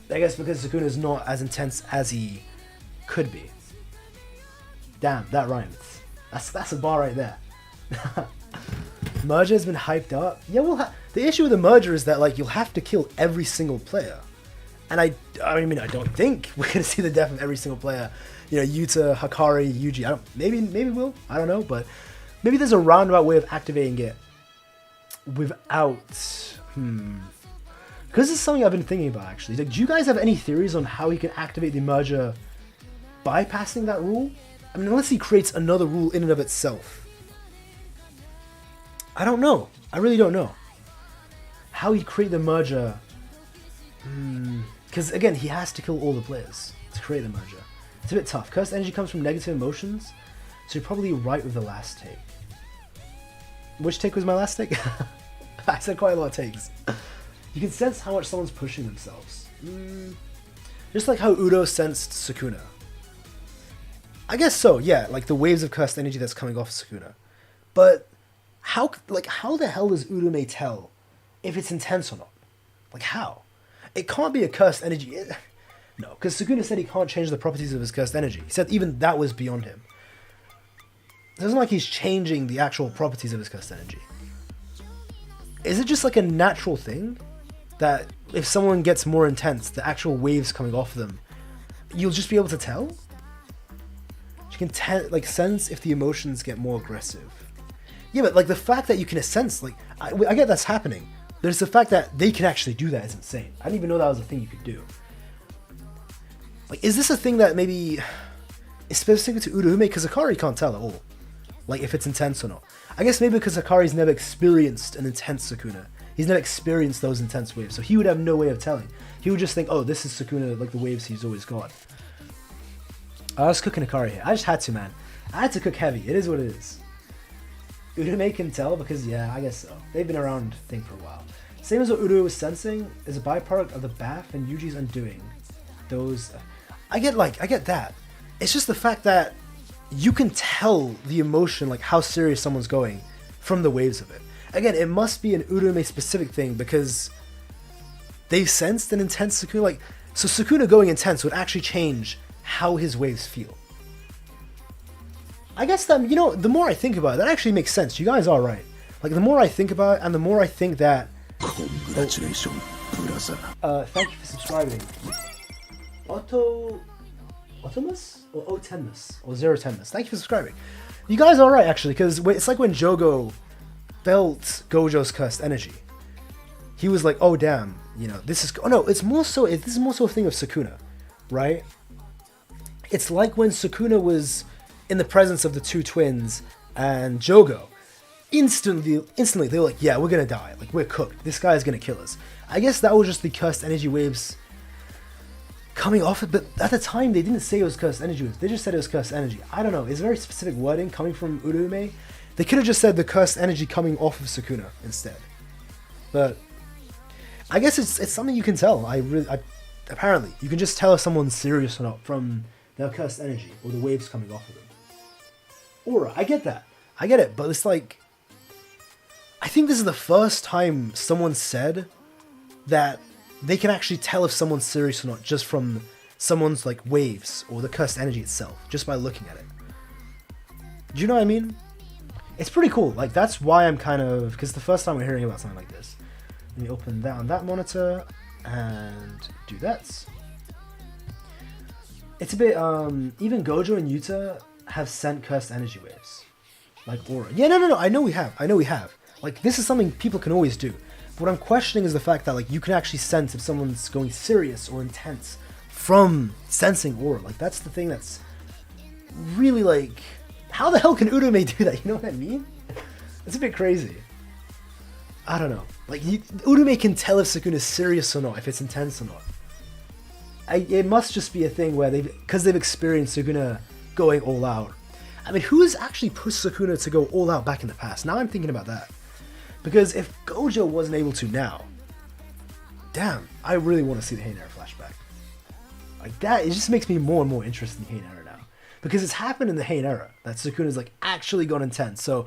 I guess because Sukuna is not as intense as he could be. Damn, that rhymes. That's a bar right there. Merger has been hyped up. Yeah, well, the issue with the merger is that, like, you'll have to kill every single player. And I mean, I don't think we're gonna see the death of every single player. You know, Yuta, Hakari, Yuji. Maybe we'll. I don't know, but maybe there's a roundabout way of activating it without. Because this is something I've been thinking about actually. Like, do you guys have any theories on how he can activate the merger bypassing that rule? I mean, unless he creates another rule in and of itself. I don't know. I really don't know how he create the merger. Because again, he has to kill all the players to create the merger. It's a bit tough. Cursed energy comes from negative emotions, so you're probably right with the last take. Which take was my last take? I said quite a lot of takes. You can sense how much someone's pushing themselves. Just like how Udo sensed Sukuna. I guess so, yeah, like the waves of cursed energy that's coming off Sukuna. But how the hell does Uraume tell if it's intense or not? Like, how? It can't be a cursed energy. No, because Sukuna said he can't change the properties of his cursed energy. He said even that was beyond him. It isn't like he's changing the actual properties of his cursed energy. Is it just like a natural thing that if someone gets more intense, the actual waves coming off them, you'll just be able to tell? You can sense if the emotions get more aggressive. Yeah, but like the fact that you can sense, like, I get that's happening. There's the fact that they can actually do that is insane. I didn't even know that was a thing you could do. Like, is this a thing that maybe is specific to Uraume? Because Akari can't tell at all. like if it's intense or not. I guess maybe because Hakari's never experienced an intense Sukuna. He's never experienced those intense waves, so he would have no way of telling. He would just think, oh, this is Sukuna, like the waves he's always got. I was cooking Hikari here. I just had to, man. I had to cook heavy. It is what it is. Urume can tell because, yeah, I guess so. They've been around, I think, for a while. Same as what Uru was sensing is a byproduct of the bath and Yuji's undoing. Those... I get that. It's just the fact that you can tell the emotion, like how serious someone's going from the waves of it. Again, it must be an Urume specific thing because they've sensed an intense Sukuna. Like, so Sukuna going intense would actually change how his waves feel. I guess that, you know, the more I think about it, that actually makes sense. You guys are right. Like, the more I think about it, and the more I think that... Congratulations, thank you for subscribing. Otomus? Or Otenmus? Or Zerotenmus. Thank you for subscribing. You guys are right, actually, because it's like when Jogo felt Gojo's cursed energy. He was like, oh, damn, you know, this is... Oh, no, this is more so a thing of Sukuna, right? It's like when Sukuna was in the presence of the two twins and Jogo. Instantly, they were like, yeah, we're gonna die. Like, we're cooked. This guy is gonna kill us. I guess that was just the cursed energy waves coming off it, but at the time, they didn't say it was cursed energy waves. They just said it was cursed energy. I don't know. It's very specific wording coming from Urume. They could have just said the cursed energy coming off of Sukuna instead. But I guess it's something you can tell. Apparently, you can just tell if someone's serious or not from their cursed energy or the waves coming off of them. Aura, I get that. I get it, but it's like... I think this is the first time someone said that they can actually tell if someone's serious or not just from someone's like waves or the cursed energy itself, just by looking at it. Do you know what I mean? It's pretty cool. Like, that's why I'm kind of... Because the first time we're hearing about something like this. Let me open that on that monitor and do that. It's a bit... even Gojo and Yuta have sent cursed energy waves. Like aura. Yeah, no. I know we have. Like, this is something people can always do. But what I'm questioning is the fact that, like, you can actually sense if someone's going serious or intense from sensing aura. Like, that's the thing that's really, like... How the hell can Urume do that? You know what I mean? It's a bit crazy. I don't know. Like, Urume can tell if Sukuna's serious or not, if it's intense or not. It must just be a thing where because they've experienced Sukuna going all out. I mean, who has actually pushed Sukuna to go all out back in the past? Now I'm thinking about that. Because if Gojo wasn't able to now, damn, I really want to see the Heian Era flashback. Like that, it just makes me more and more interested in Heian Era now. Because it's happened in the Heian Era that Sukuna's like actually gone intense. So,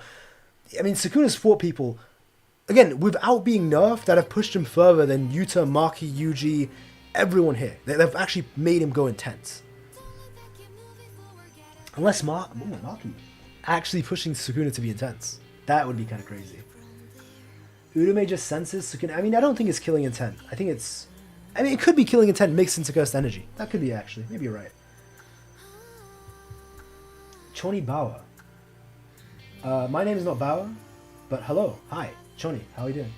I mean, Sukuna's fought people, again, without being nerfed, that have pushed him further than Yuta, Maki, Yuji, everyone here. They've actually made him go intense. Unless Maki actually pushing Sukuna to be intense. That would be kind of crazy. Urume just senses Sukuna. I mean, I don't think it's killing intent. I think it's... I mean, it could be killing intent mixed into cursed energy. That could be, actually. Maybe you're right. Choni Bawa. My name is not Bawa, but hello. Hi. Choni. How are you doing?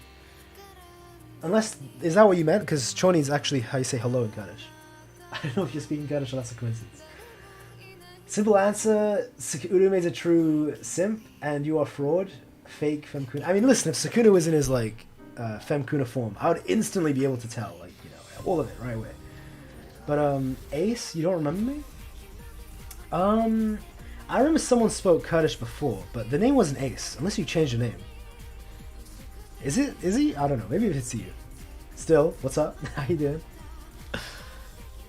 Unless... Is that what you meant? Because Choni is actually how you say hello in Kurdish. I don't know if you're speaking Kurdish or that's a coincidence. Simple answer, Urume is a true simp, and you are fraud. Fake Femkuna. I mean, listen, if Sukuna was in his, like, Femkuna form, I would instantly be able to tell, like, you know, all of it right away. But, Ace, you don't remember me? I remember someone spoke Kurdish before, but the name wasn't Ace, unless you changed your name. Is it? Is he? I don't know. Maybe it's you. Still, what's up? How you doing?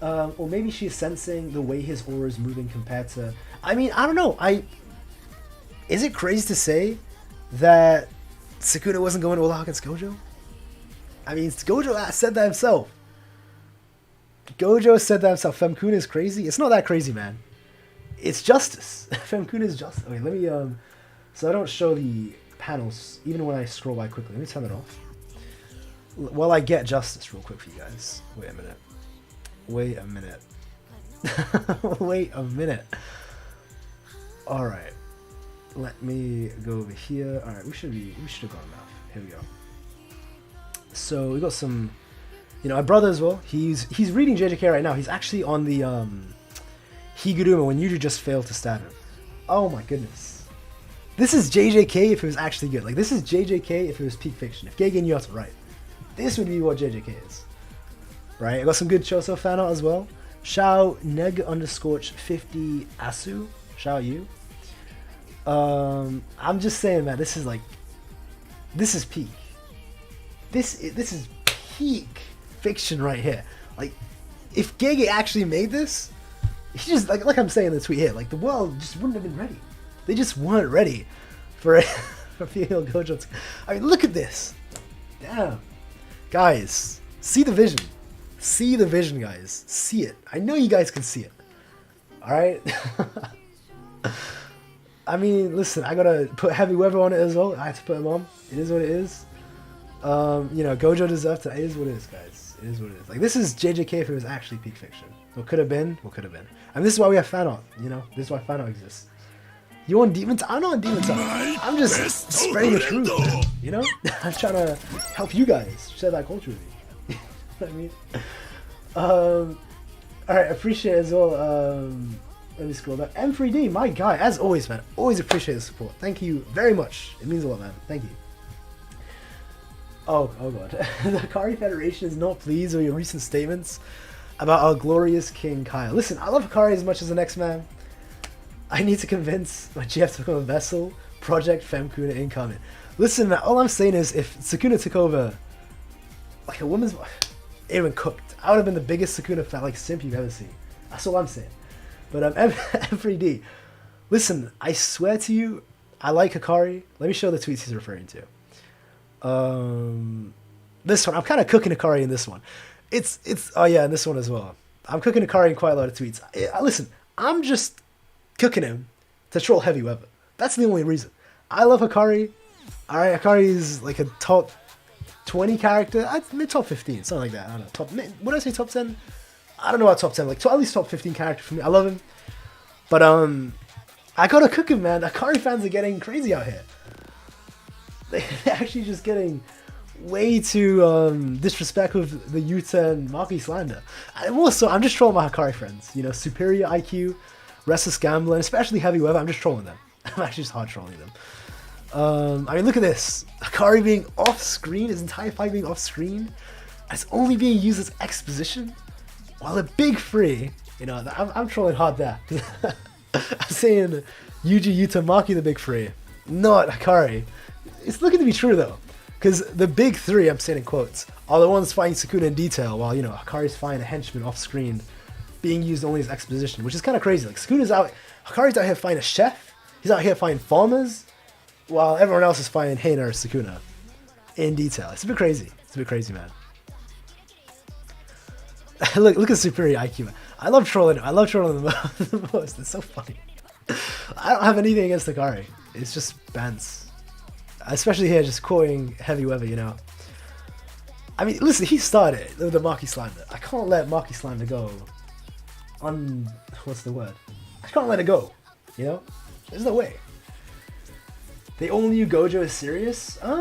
Or maybe she's sensing the way his aura is moving compared to... I mean, I don't know. Is it crazy to say that Sukuna wasn't going all out against Gojo? I mean, Gojo said that himself. Gojo said that himself. Femkuna is crazy. It's not that crazy, man. It's justice. Femkuna is justice. Okay, let me... So I don't show the panels, even when I scroll by quickly. Let me turn it off. While I get justice real quick for you guys. Wait a minute. Wait a minute. Wait a minute. Alright. Let me go over here. Alright, we should have gone enough. Here we go. So we got some, you know, my brother as well. He's reading JJK right now. He's actually on the Higuruma when Yuji just failed to stab him. Oh my goodness. This is JJK if it was actually good. Like, this is JJK if it was peak fiction. If GEGE and Yuta right, this would be what JJK is. Right? I got some good Choso fan art as well. Shao neg underscorch 50 asu. Shout out you. I'm just saying, man, this is like, this is peak. This is peak fiction right here. Like, if GEGE actually made this, he just, like I'm saying in the tweet here, like, the world just wouldn't have been ready. They just weren't ready for female Gojo. I mean, look at this. Damn. Guys, see the vision. See the vision, guys. See it. I know you guys can see it. Alright? I mean, listen, I gotta put heavy weather on it as well. I have to put him on. It is what it is. You know, Gojo deserves it. It is what it is, guys. It is what it is. Like, this is JJK if it was actually peak fiction. What could have been, what could have been. And this is why we have fan art, you know? This is why fan art exists. You want Demon Time? I'm not on Demon Time. I'm just spreading the truth, man. You know? I'm trying to help you guys share that culture with me. You know what I mean? Alright, appreciate it as well. Let me scroll back. M3D, my guy, as always, man. Always appreciate the support. Thank you very much. It means a lot, man. Thank you. Oh god. The Hikari Federation is not pleased with your recent statements about our glorious King Kyle. Listen, I love Hikari as much as the next man. I need to convince my GF to become a vessel. Project Femkuna incoming. Listen, man, all I'm saying is if Sukuna took over like a woman's wife, it would have been cooked. I would have been the biggest Sukuna fan, like, simp you've ever seen. That's all I'm saying. But M3D, listen, I swear to you, I like Hikari. Let me show the tweets he's referring to. This one, I'm kind of cooking Hikari in this one. It's oh yeah, and this one as well. I'm cooking Hikari in quite a lot of tweets. Listen, I'm just cooking him to troll heavy weather. That's the only reason. I love Hikari. Alright, Hikari is like a top 20 character. Mid top 15, something like that. I don't know. What did I say, top 10? I don't know about top 10. Like, at least top 15 character for me. I love him. But, I gotta cook him, man. Hikari fans are getting crazy out here. They're actually just getting way too disrespectful with the Yuta and Maki slander. And also, I'm just trolling my Hikari friends. You know, superior IQ, restless gambler, and especially heavy weather. I'm just trolling them. I'm actually just hard trolling them. I mean, look at this. Hikari being off screen, his entire fight being off screen. It's only being used as exposition. While the big three, you know, I'm trolling hard there. I'm saying Yuji, Yuta, Maki, the big three, not Hikari. It's looking to be true though, because the big three, I'm saying in quotes, are the ones fighting Sukuna in detail, while, you know, Hikari's fighting a henchman off screen, being used only as exposition, which is kind of crazy. Like, Hikari's out here fighting a chef, he's out here fighting farmers, while everyone else is fighting Heian Era Sukuna in detail. It's a bit crazy. It's a bit crazy, man. look at superior IQ, man. I love trolling him. I love trolling him the most. It's so funny. I don't have anything against Hikari. It's just bants. Especially here, just quoting heavy weather, you know. I mean, listen, he started with the Maki slander. I can't let Maki slander go. What's the word? I can't let it go. You know? There's no way. They only knew Gojo is serious? I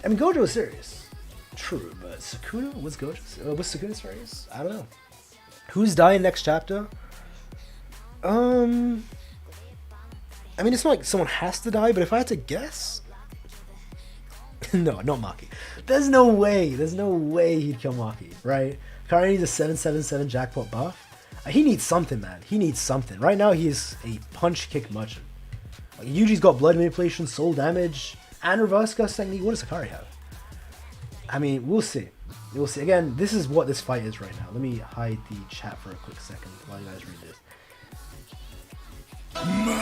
mean, Gojo is serious. True, but Sukuna? Was Sukuna serious? I don't know. Who's dying next chapter? I mean, it's not like someone has to die, but if I had to guess... no, not Maki. There's no way he'd kill Maki, right? Currently needs a 777 jackpot buff. He needs something, man. He needs something. Right now, he is a punch-kick merchant. Like, Yuji's got blood manipulation, soul damage, and reverse gust technique. What does Hikari have? I mean, we'll see. We'll see. Again, this is what this fight is right now. Let me hide the chat for a quick second while you guys read this.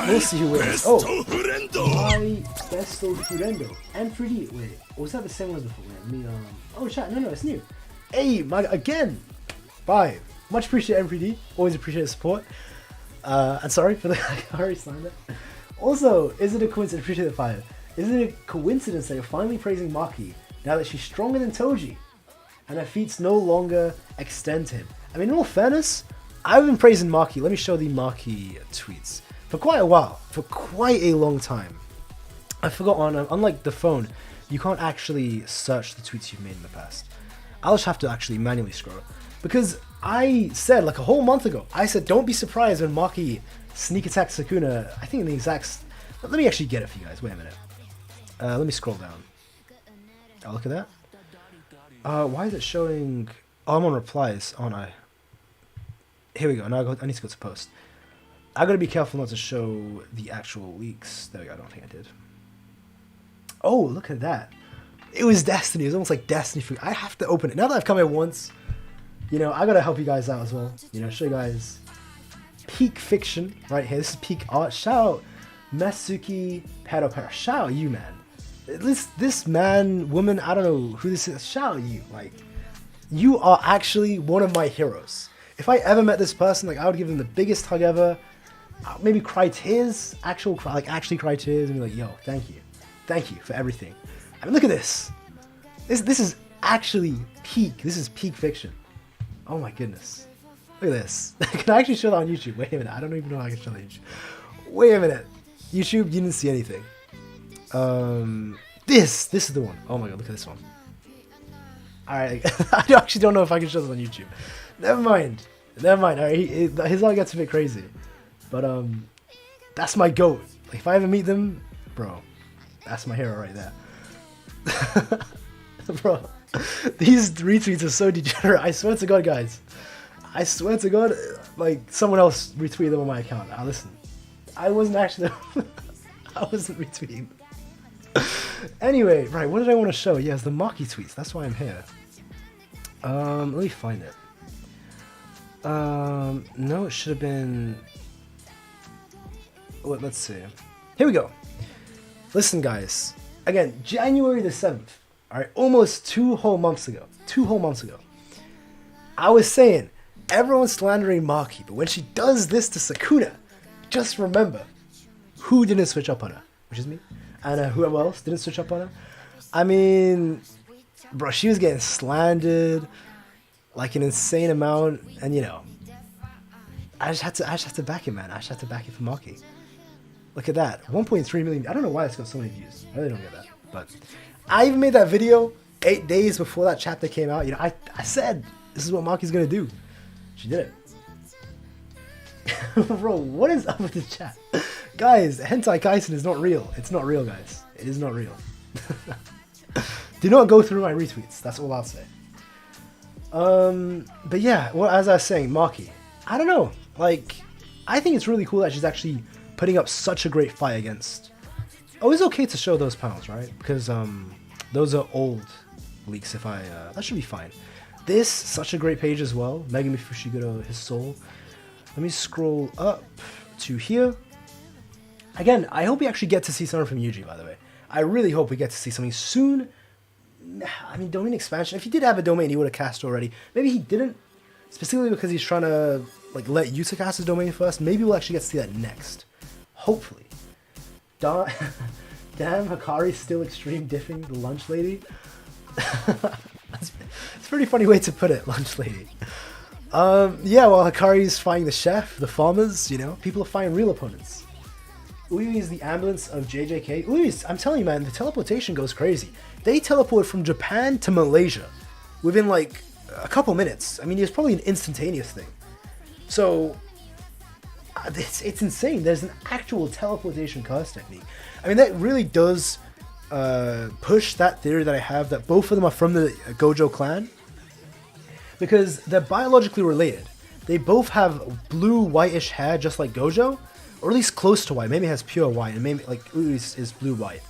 We'll see who wins. Oh, my besto furendo. M3D. Wait, was that the same one as before? Wait, let me, oh, chat. No, it's new. Hey, again. 5. Much appreciate M3D. Always appreciate the support. And sorry for the Hikari slander. Also, is it a coincidence? Appreciate the 5. Is it a coincidence that you're finally praising Maki now that she's stronger than Toji and her feats no longer extend to him? I mean, in all fairness, I've been praising Maki. Let me show the Maki tweets. For quite a while. For quite a long time. I forgot unlike the phone, you can't actually search the tweets you've made in the past. I'll just have to actually manually scroll. Because I said like a whole month ago, I said don't be surprised when Maki sneak attacks Sukuna. I think in the exact... Let me actually get it for you guys. Wait a minute. Let me scroll down. Oh, look at that. Why is it showing... Oh, I'm on replies, aren't I? Here we go. Now I need to go to post. I gotta be careful not to show the actual leaks. There we go. I don't think I did. Oh, look at that. It was Destiny. It was almost like Destiny food. I have to open it. Now that I've come here once, you know, I gotta help you guys out as well. You know, show you guys peak fiction right here. This is peak art. Shout out Mesuki Pero. Shout out you, man. This man, woman, I don't know who this is. Shout out you. Like, you are actually one of my heroes. If I ever met this person, like, I would give them the biggest hug ever. Maybe cry tears, actually cry tears, and be like, yo, thank you for everything. I mean, look at this. This is actually peak. This is peak fiction. Oh my goodness. Look at this. Can I actually show that on YouTube? Wait a minute. I don't even know how I can show that on YouTube. Wait a minute. YouTube, you didn't see anything. This is the one. Oh my god, look at this one. Alright, I actually don't know if I can show this on YouTube. Never mind. Alright, his art gets a bit crazy. But, that's my goat. Like, if I ever meet them, bro, that's my hero right there. Bro, these retweets are so degenerate. I swear to God, guys. I swear to God, like, someone else retweeted them on my account. Now, listen. I wasn't actually... I wasn't retweeting. Anyway, right, what did I want to show? Yes, the Maki tweets. That's why I'm here. Let me find it. No, it should have been... Let's see. Here we go. Listen, guys. Again, January the 7th. Alright, almost 2 whole months ago. 2 whole months ago. I was saying, everyone's slandering Maki, but when she does this to Sukuna, just remember, who didn't switch up on her? Which is me. And who else didn't switch up on her? I mean, bro, she was getting slandered like an insane amount, and you know, I just had to back it, man. I just had to back it for Maki. Look at that, 1.3 million. I don't know why it's got so many views. I really don't get that. But I even made that video 8 days before that chapter came out. You know, I said this is what Maki's gonna do. She did it. Bro, what is up with this chat? Guys, Hentai Kaisen is not real. It's not real, guys. It is not real. Do not go through my retweets. That's all I'll say. But yeah, well, as I was saying, Maki. I don't know. Like, I think it's really cool that she's actually putting up such a great fight against... Oh, it's okay to show those panels, right? Because those are old leaks. If I that should be fine. This, such a great page as well. Megami Fushiguro, his soul. Let me scroll up to here. Again, I hope we actually get to see something from Yuji, by the way. I really hope we get to see something soon. I mean, domain expansion. If he did have a domain, he would have cast already. Maybe he didn't, specifically because he's trying to like let Yuta cast his domain first. Maybe we'll actually get to see that next. Hopefully. Damn, Hikari's still extreme diffing the lunch lady. It's a pretty funny way to put it, lunch lady. Yeah, well, Hikari's fighting the chef, the farmers, you know, people are fighting real opponents. Uyu is the ambulance of JJK. Uyu, I'm telling you, man, the teleportation goes crazy. They teleport from Japan to Malaysia within like a couple minutes. I mean, it's probably an instantaneous thing. So, it's insane. There's an actual teleportation curse technique. I mean, that really does push that theory that I have that both of them are from the Gojo clan. Because they're biologically related. They both have blue, whitish hair, just like Gojo. Or at least close to white. Maybe it has pure white, and maybe like Uyu's is blue-white.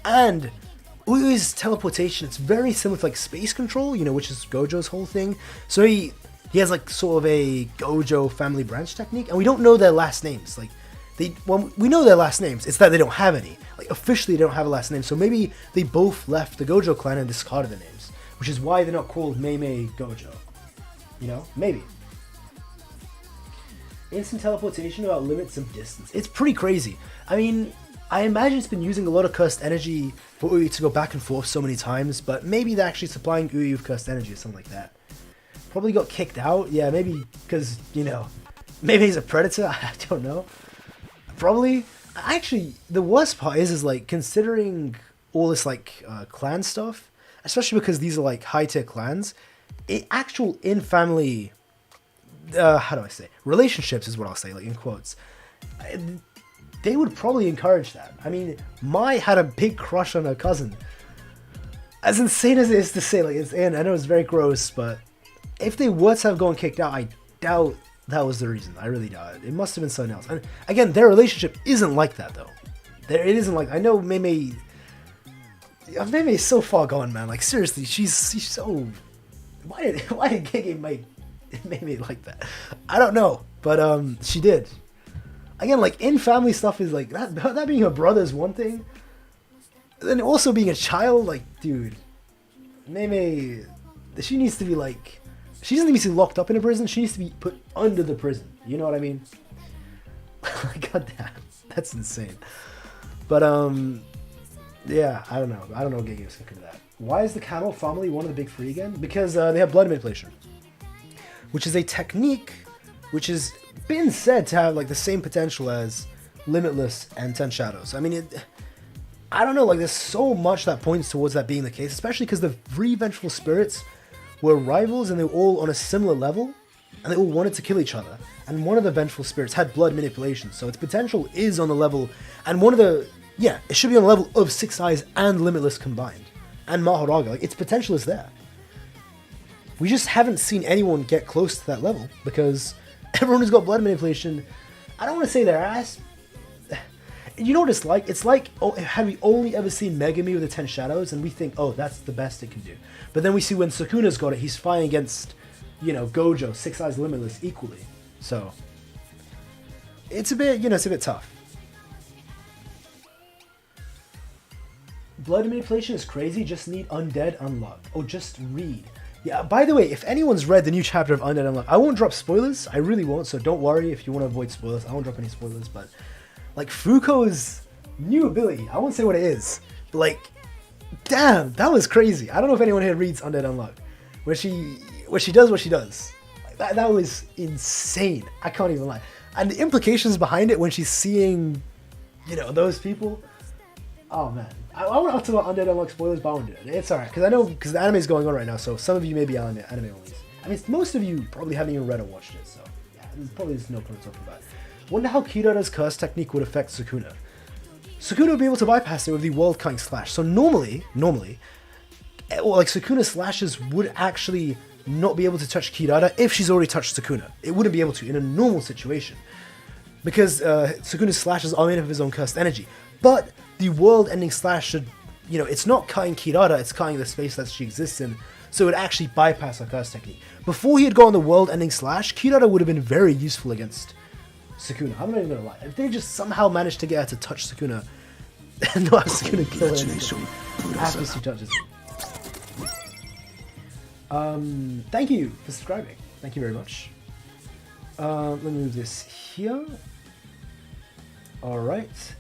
And Uyu's teleportation, it's very similar to like space control, you know, which is Gojo's whole thing. So he has like sort of a Gojo family branch technique, and we don't know their last names. Like we know their last names. It's that they don't have any. Like officially, they don't have a last name. So maybe they both left the Gojo clan and discarded their names, which is why they're not called Mei Gojo. You know, maybe. Instant teleportation without limits of distance. It's pretty crazy. I mean, I imagine it's been using a lot of cursed energy for Uyu to go back and forth so many times, but maybe they're actually supplying Uyu with cursed energy or something like that. Probably got kicked out. Yeah, maybe because, you know, maybe he's a predator. I don't know. Probably. Actually, the worst part is like, considering all this, like, clan stuff, especially because these are, like, high-tier clans, actual in-family how do I say, relationships is what I'll say, like in quotes, they would probably encourage that. I mean, Mai had a big crush on her cousin. As insane as it is to say, like, and I know it's very gross, but if they were to have gone kicked out, I doubt that was the reason. I really doubt it. It must have been something else. And again, their relationship isn't like that, though. It isn't like, I know Mei is so far gone, man. Like, seriously, she's so... Why did GEGE make Mei like that? I don't know, but she did. Again, like, in-family stuff is like, that being her brother is one thing. Then also being a child, like, dude, Mei, she needs to be like, she doesn't need to be locked up in a prison, she needs to be put under the prison, you know what I mean? God damn, that's insane. But, yeah, I don't know GEGE was thinking of that. Why is the Camel family one of the big three again? Because they have blood manipulation, which is a technique which has been said to have, like, the same potential as Limitless and Ten Shadows. I mean, I don't know, like, there's so much that points towards that being the case, especially because the three vengeful spirits were rivals and they were all on a similar level, and they all wanted to kill each other. And one of the vengeful spirits had blood manipulation, so its potential is on the level, and it should be on the level of Six Eyes and Limitless combined, and Mahoraga. Like, its potential is there. We just haven't seen anyone get close to that level, because everyone who's got blood manipulation, I don't want to say their ass. You know what it's like? It's like, oh, have we only ever seen Megami with the Ten Shadows, and we think, oh, that's the best it can do. But then we see when Sukuna's got it, he's fighting against, you know, Gojo, Six Eyes, Limitless equally. So, it's a bit, it's a bit tough. Blood manipulation is crazy, just need Undead Unlock. Oh, just read. Yeah, by the way, if anyone's read the new chapter of Undead Unlock, I won't drop spoilers, I really won't, so don't worry if you want to avoid spoilers, I won't drop any spoilers, but... Like, Fuko's new ability, I won't say what it is, but like, damn, that was crazy. I don't know if anyone here reads Undead Unlock, where she does what she does. Like, that was insane. I can't even lie. And the implications behind it when she's seeing, those people. Oh man, I want to talk about Undead Unlock spoilers, but I won't do it. It's alright, because I know, because the anime is going on right now, so some of you may be anime only. I mean, most of you probably haven't even read or watched it, so yeah, there's probably no point talking about it. Wonder how Kirada's curse technique would affect Sukuna. Sukuna would be able to bypass it with the World Kind Slash. So normally, like, Sukuna's slashes would actually not be able to touch Kirada if she's already touched Sukuna. It wouldn't be able to in a normal situation. Because Sukuna's slashes are made of his own cursed energy. But the world-ending slash should, it's not cutting Kirada, it's cutting the space that she exists in. So it would actually bypass her curse technique. Before he had gone the world-ending slash, Kirada would have been very useful against Sukuna. I'm not even gonna lie. If they just somehow managed to get her to touch Sukuna and not have Sukuna kill her after she touches him. Thank you for subscribing. Thank you very much. Let me move this here. Alright.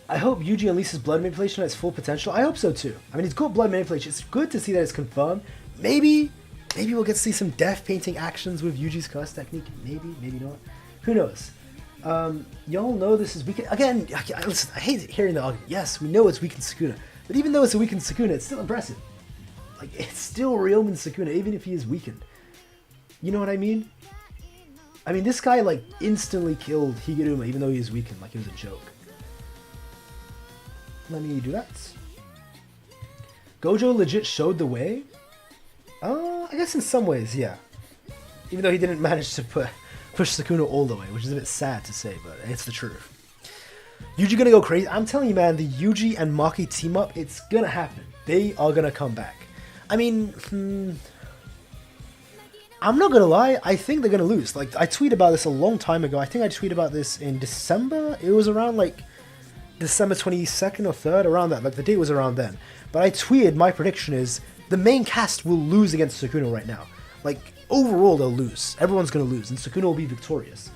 I hope Yuji unleashes blood manipulation at its full potential. I hope so too. I mean, he's got blood manipulation. It's good to see that it's confirmed. Maybe we'll get to see some death painting actions with Yuji's curse technique. Maybe not. Who knows? Y'all know this is weakened. Again, listen, I hate hearing the argument. Yes, we know it's weakened Sukuna. But even though it's a weakened Sukuna, it's still impressive. Like, it's still Ryomen Sukuna, even if he is weakened. You know what I mean? I mean, this guy, like, instantly killed Higuruma, even though he was weakened, like it was a joke. Let me do that. Gojo legit showed the way? I guess in some ways, yeah. Even though he didn't manage to push Sukuna all the way, which is a bit sad to say, but it's the truth. Yuji gonna go crazy? I'm telling you, man, the Yuji and Maki team up, it's gonna happen. They are gonna come back. I mean, I'm not gonna lie, I think they're gonna lose. Like, I tweeted about this a long time ago. I think I tweeted about this in December. It was around, like, December 22nd or 3rd, around that. Like, the date was around then. But I tweeted, my prediction is, the main cast will lose against Sukuna right now. Like, overall, they'll lose. Everyone's going to lose, and Sukuna will be victorious.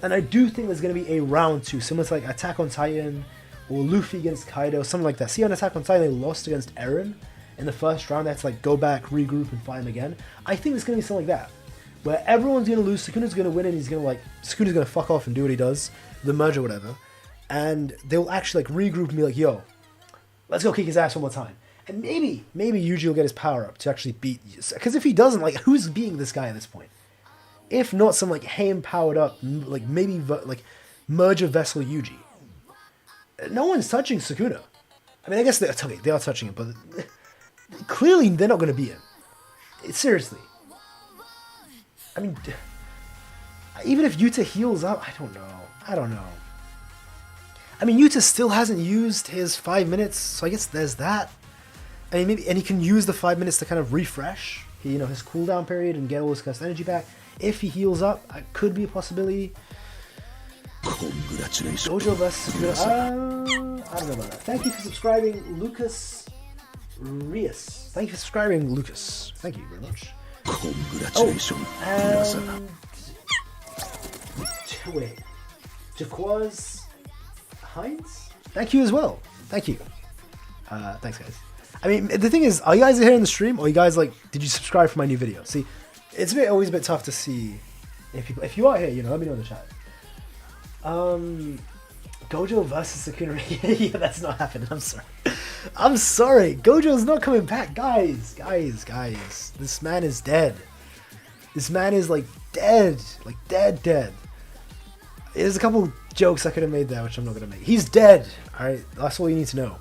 And I do think there's going to be a round 2, similar to like Attack on Titan, or Luffy against Kaido, something like that. See, on Attack on Titan, they lost against Eren in the first round. They had to like go back, regroup, and fight him again. I think it's going to be something like that, where everyone's going to lose, Sukuna's going to win, and Sukuna's going to fuck off and do what he does, the merge or whatever, and they'll actually like regroup and be like, yo, let's go kick his ass one more time. And maybe Yuji will get his power up to actually beat... Because if he doesn't, like, who's beating this guy at this point? If not some like Heian powered up, like maybe like merger vessel Yuji. No one's touching Sukuna. I mean, I guess they are touching him, but clearly they're not going to beat him. Seriously. I mean, even if Yuta heals up, I don't know. I mean, Yuta still hasn't used his 5 minutes, so I guess there's that. I mean, maybe, and he can use the 5 minutes to kind of refresh, you know, his cooldown period and get all his cursed energy back. If he heals up, it could be a possibility. Gojo vs Sukuna. I don't know about that. Thank you for subscribing, Lucas Rios. Thank you for subscribing, Lucas. Thank you very much. Wait. Jaquaz Heinz? Thank you as well. Thank you. Thanks, guys. I mean, the thing is, are you guys here in the stream, or you guys like, did you subscribe for my new video? See, it's always a bit tough to see if people. If you are here, you know, let me know in the chat. Gojo versus Sukuna. Yeah, that's not happening. I'm sorry. I'm sorry. Gojo's not coming back, guys. This man is dead. This man is like dead, dead. There's a couple jokes I could have made there, which I'm not gonna make. He's dead. All right, that's all you need to know.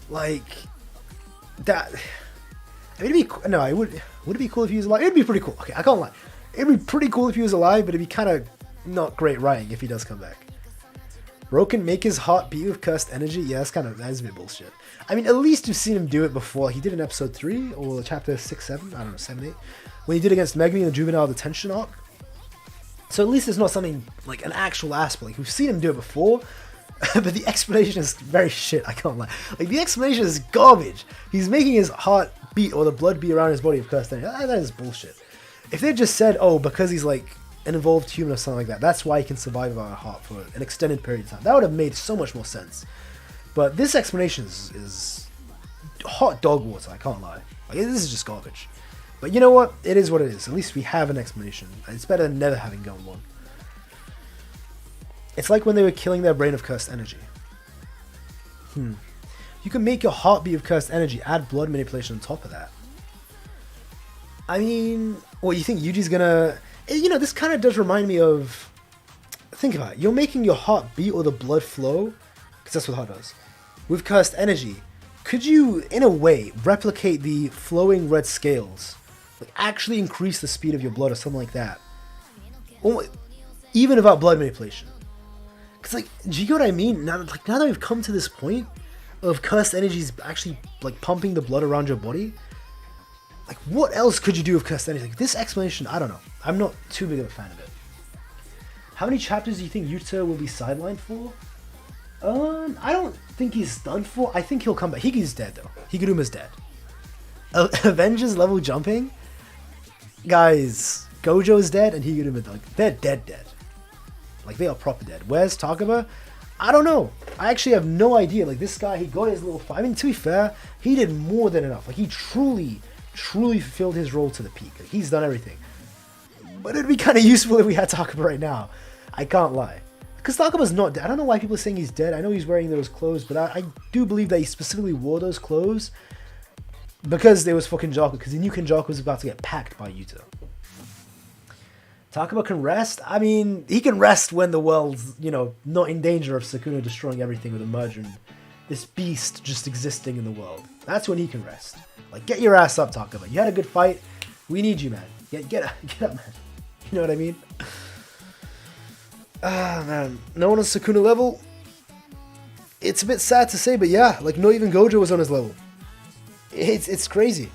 Like that. I mean, would it be cool if he was alive? It'd be pretty cool. Okay, I can't lie. It'd be pretty cool if he was alive, but it'd be kind of not great writing if he does come back. Bro can make his heart beat with cursed energy. Yeah, that's a bit bullshit. I mean, at least you've seen him do it before. He did in episode 3 or chapter 6, 7. I don't know, 7, 8. When he did against Megumi in the juvenile detention arc. So at least it's not something like an actual aspect. Like, we've seen him do it before, but the explanation is very shit. I can't lie. Like, the explanation is garbage. He's making his heart beat or the blood beat around his body with cursed energy. That is bullshit. If they just said, oh, because he's like an evolved human or something like that, that's why he can survive our heart for an extended period of time, that would have made so much more sense. But this explanation is hot dog water. I can't lie. Like, this is just garbage. But you know what? It is what it is. At least we have an explanation. It's better than never having gotten one. It's like when they were killing their brain of cursed energy. You can make your heart beat with cursed energy, add blood manipulation on top of that. I mean, what, you think Yuji's gonna... You know, this kind of does remind me of... Think about it. You're making your heart beat or the blood flow, because that's what heart does, with cursed energy. Could you, in a way, replicate the flowing red scales? Like, actually increase the speed of your blood or something like that? Or even without blood manipulation. Because, like, do you get what I mean? Now that we've come to this point of cursed energies actually, like, pumping the blood around your body, like, what else could you do with cursed energy? Like, this explanation, I don't know. I'm not too big of a fan of it. How many chapters do you think Yuta will be sidelined for? I don't think he's done for. I think he'll come back. Hiki's dead, though. Higuruma's dead. Avengers level jumping? Guys, Gojo's dead and Higuruma's dead. Like, they're dead. Like, they are proper dead. Where's Takaba? I don't know. I actually have no idea. Like, this guy, he got his little fight. I mean, to be fair, he did more than enough. Like, he truly fulfilled his role to the peak. Like, he's done everything. But it'd be kind of useful if we had Takaba right now. I can't lie. Because Takaba's not dead. I don't know why people are saying he's dead. I know he's wearing those clothes, but I do believe that he specifically wore those clothes because there was for Kenjaku, because he knew Kenjaku was about to get packed by Yuta. Takaba can rest? I mean, he can rest when the world's, you know, not in danger of Sukuna destroying everything with a merger and this beast just existing in the world. That's when he can rest. Like, get your ass up, Takaba. You had a good fight. We need you, man. Get up, man. You know what I mean? Ah, man. No one on Sukuna level? It's a bit sad to say, but yeah, like, not even Gojo was on his level. It's crazy.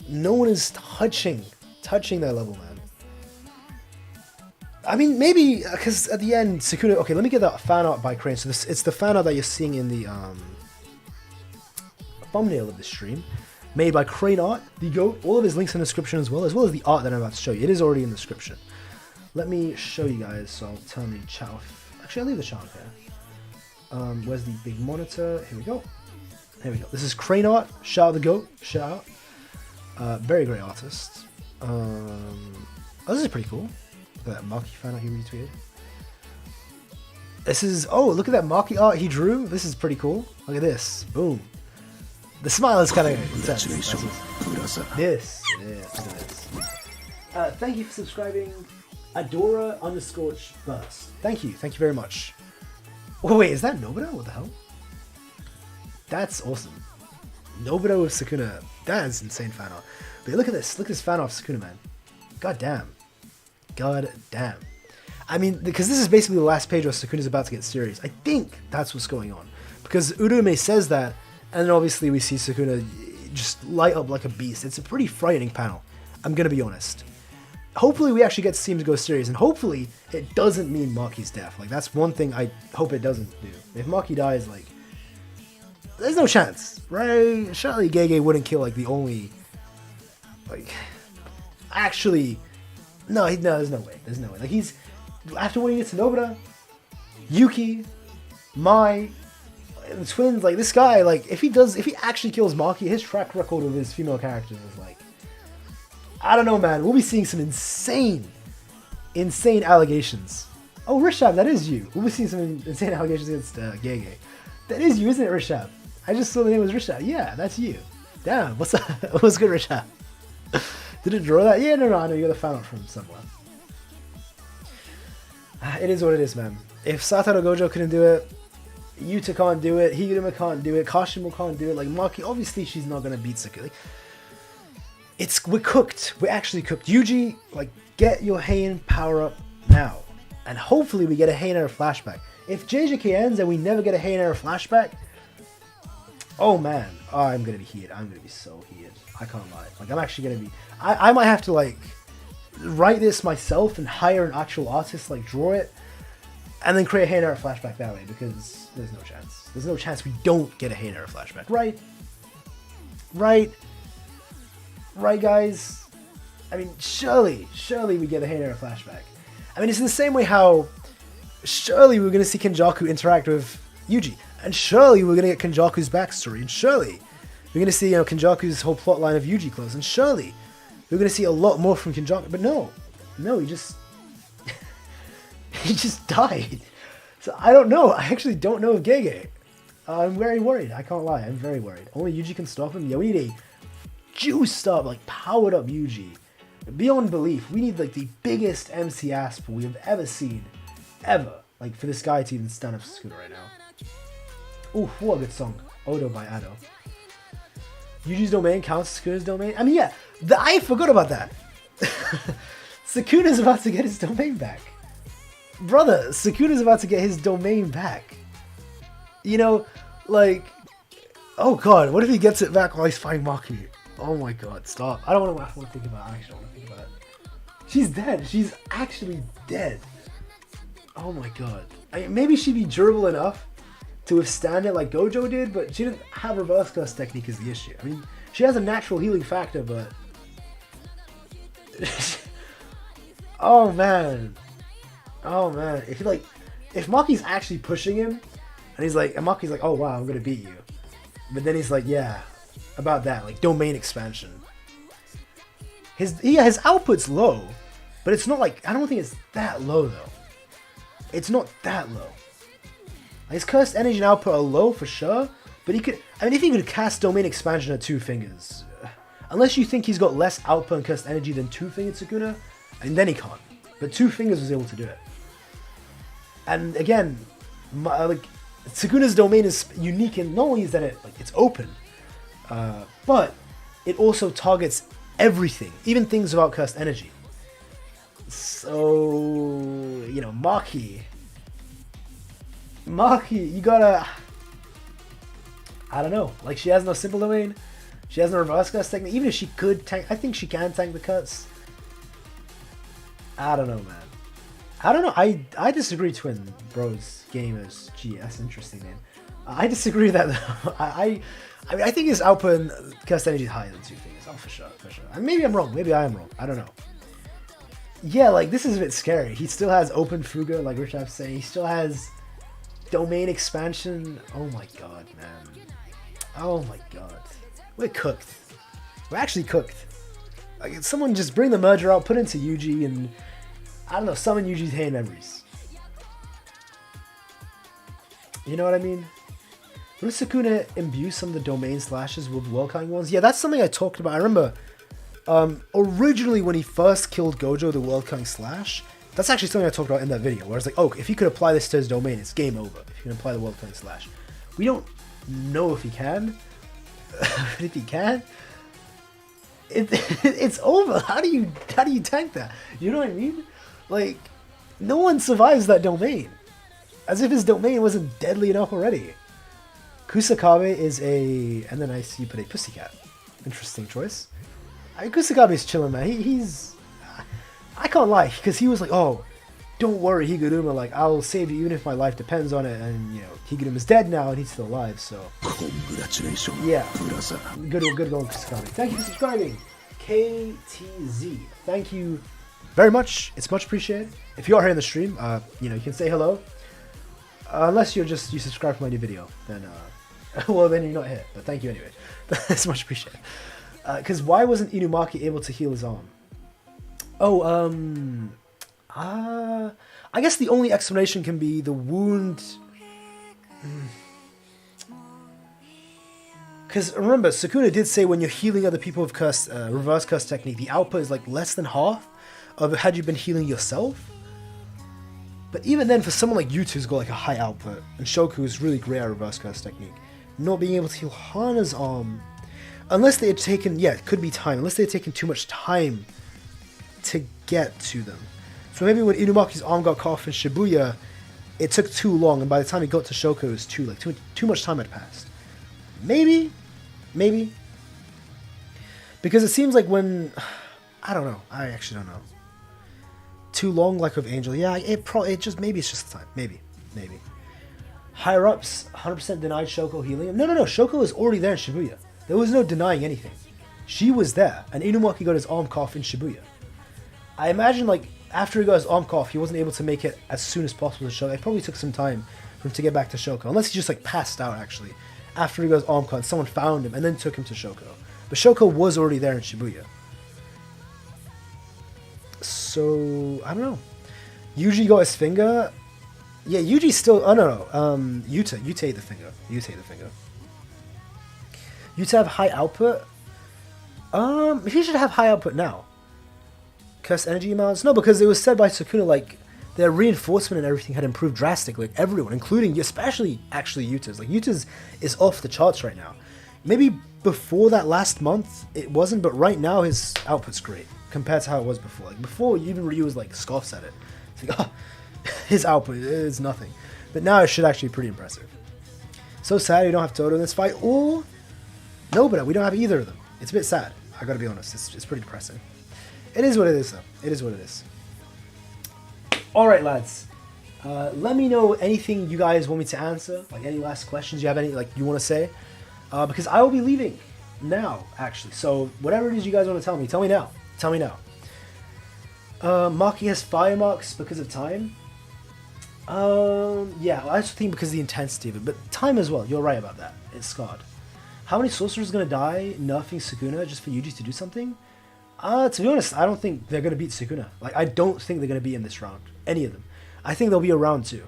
No one is touching that level, man. I mean, maybe, because at the end, Sukuna... Okay, let me get that fan art by Crane. So it's the fan art that you're seeing in the thumbnail of the stream. Made by Crane Art, the GOAT. All of his links in the description as well as the art that I'm about to show you. It is already in the description. Let me show you guys, so I'll turn the chat off. Actually, I'll leave the chat off here. Where's the big monitor? Here we go. Here we go. This is Crane Art. Shout out the GOAT. Shout out. Very great artist. Oh, this is pretty cool. Look at that Maki fan art he retweeted. This is... Oh, look at that Maki art he drew. This is pretty cool. Look at this. Boom. The smile is kind of intense. This. Yeah, look at this. Thank you for subscribing, Adora_burst. Thank you very much. Oh wait, is that Nobuto? What the hell? That's awesome. Nobuto with Sukuna. That is insane fan art. But look at this. Look at this fan art of Sukuna, man. God damn. God damn. I mean, because this is basically the last page where Sukuna's about to get serious. I think that's what's going on. Because Urume says that, and then obviously we see Sukuna just light up like a beast. It's a pretty frightening panel. I'm going to be honest. Hopefully we actually get to see him go serious, and hopefully it doesn't mean Maki's death. Like, that's one thing I hope it doesn't do. If Maki dies, like, there's no chance, right? Surely GEGE wouldn't kill, like, the only, like, actually, no, there's no way. There's no way. Like, he's, after winning it to Nobuta, Yuki, Mai, the twins, like, this guy, like, if he actually kills Maki, his track record with his female characters is, like, I don't know, man. We'll be seeing some insane allegations. Oh, Rishab, that is you. We'll be seeing some insane allegations against GEGE. That is you, isn't it, Rishab? I just saw the name was Rishab. Yeah, that's you. Damn, what's up? What's good, Rishab? Did it draw that? Yeah, no, I know you got the fan art from somewhere. It is what it is, man. If Satoru Gojo couldn't do it, Yuta can't do it, Higuruma can't do it, Kashimo can't do it, like Maki, obviously she's not gonna beat Sukuna. We're cooked. We're actually cooked. Yuji, like, get your Heian power up now. And hopefully we get a Heian Era flashback. If JJK ends and we never get a Heian Era flashback, oh man, I'm gonna be heated. I'm gonna be so heated. I can't lie. Like, I'm actually gonna be, I might have to, like, write this myself and hire an actual artist, like, draw it, and then create a Heian Era flashback that way, because there's no chance. There's no chance we don't get a Heian Era flashback, right? Right, guys? I mean, surely we get a Heian Era flashback. I mean, it's in the same way how surely we're going to see Kenjaku interact with Yuji, and surely we're going to get Kenjaku's backstory, and surely we're going to see, Kenjaku's whole plotline of Yuji close, and surely we're going to see a lot more from Kenjaku. But no, he just he just died. So I don't know. I actually don't know if GEGE. I'm very worried. I can't lie. I'm very worried. Only Yuji can stop him. Yeah, we need a juiced up, like, powered up Yuji. Beyond belief. We need, like, the biggest MC ass pool we have ever seen. Ever. Like, for this guy to even stand up to Sukuna right now. Ooh, what a good song. Odo by Ado. Yuji's domain counts Sukuna's domain? I mean, yeah. I forgot about that. Sukuna's about to get his domain back. Brother, Sukuna's about to get his domain back. Like, oh god, what if he gets it back while he's fighting Maki? Oh my god, stop. I don't want to think about it. I actually don't want to think about it. She's dead. She's actually dead. Oh my god. Maybe she'd be durable enough to withstand it like Gojo did, but she didn't have reverse curse technique is the issue. I mean, she has a natural healing factor, but... oh man. If Maki's actually pushing him, and Maki's like, oh wow, I'm gonna beat you. But then he's like, yeah, about that, like, domain expansion. His output's low, but it's not like, I don't think it's that low though. It's not that low. His cursed energy and output are low for sure, but if he could cast domain expansion at 2 fingers, unless you think he's got less output and cursed energy than 2-fingered Sukuna, and then he can't. But 2 fingers was able to do it. And again, Sukuna's domain is unique, and not only is that it's open, but it also targets everything, even things without cursed energy. So, Maki, you gotta, I don't know, like, she has no simple domain, she has no reverse curse technique. Even if she could tank, I think she can tank the cuts. I don't know, man. I don't know. I disagree, Twin Bros Gamers. Gee, that's an interesting name. I disagree with that though. I think his output and cast energy is higher than 2 fingers. Oh, for sure. And maybe I'm wrong. Maybe I am wrong. I don't know. Yeah, like, this is a bit scary. He still has open Fuga, like Richard's saying. He still has domain expansion. Oh my god, man. Oh my god. We're cooked. We're actually cooked. Like, someone just bring the merger out, put it into Yuji, and I don't know, summon Yuji's Heian memories. You know what I mean? What if Sukuna imbue some of the domain slashes with world-killing ones? Yeah, that's something I talked about. I remember Originally, when he first killed Gojo, the World Cutting Slash, that's actually something I talked about in that video, where it's like, oh, if he could apply this to his domain, it's game over. If he can apply the World Cutting Slash. We don't know if he can. But if he can, it's over. How do you tank that? You know what I mean? Like, no one survives that domain. As if his domain wasn't deadly enough already. Kusakabe is a... And then I see you put a Pussycat. Interesting choice. Kusakabe's chilling, man. He's... I can't lie, because he was like, oh, don't worry, Higuruma, like, I'll save you even if my life depends on it. And, you know, Higuruma's dead now and he's still alive, so... Yeah. Good going, Kusakabe. Thank you for subscribing. KTZ. Thank you very much. It's much appreciated. If you are here in the stream, you know, you can say hello. Unless you subscribe for my new video, then, well, then you're not here. But thank you anyway. That's much appreciated. Because why wasn't Inumaki able to heal his arm? Oh, I guess the only explanation can be the wound. Because remember, Sukuna did say when you're healing other people with curse, reverse curse technique, the output is like less than half of had you been healing yourself. But even then, for someone like Yuta who's got like a high output, and Shoku who's really great at reverse curse technique, not being able to heal Hana's arm, unless they had taken, yeah, it could be time, unless they had taken too much time to get to them. So maybe when Inumaki's arm got cut off in Shibuya, it took too long, and by the time he got to Shoko, it was too much time had passed. Maybe, because it seems like when, I don't know, I actually don't know. Too long, like with Angel, yeah, maybe it's just the time, maybe. Higher ups, 100% denied Shoko healing him. No, Shoko was already there in Shibuya. There was no denying anything. She was there, and Inumaki got his arm cut off in Shibuya. I imagine, like, after he got his arm cut off, he wasn't able to make it as soon as possible to Shoko. It probably took some time for him to get back to Shoko. Unless he just, like, passed out, actually. After he got his arm cut, and someone found him and then took him to Shoko. But Shoko was already there in Shibuya. So, I don't know. Yuji got his finger. Yeah, Yuji's still... Oh, no. Yuta ate the finger. Yuta have high output? He should have high output now. Curse energy amounts? No, because it was said by Sukuna, like, their reinforcement and everything had improved drastically. Like, everyone, including, especially, actually, Yuta's. Like, Yuta's is off the charts right now. Maybe before that last month, it wasn't, but right now, his output's great, compared to how it was before. Like, before, even Ryu was, like, scoffs at it. It's like, oh, his output is nothing. But now it should actually be pretty impressive. So sad we don't have Todo in this fight, or... No, but we don't have either of them. It's a bit sad, I gotta be honest. It's pretty depressing. It is what it is, though. It is what it is. Alright, lads. Let me know anything you guys want me to answer. Like, any last questions you have, any, like, you want to say. Because I will be leaving now, actually. So, whatever it is you guys want to tell me now. Tell me now. Maki has fire marks because of time. Yeah, I just think because of the intensity of it. But time as well. You're right about that. It's scarred. How many sorcerers are going to die nerfing Sukuna just for Yuji to do something? To be honest, I don't think they're going to beat Sukuna. Like, I don't think they're going to beat him this round. Any of them. I think they'll be a round 2.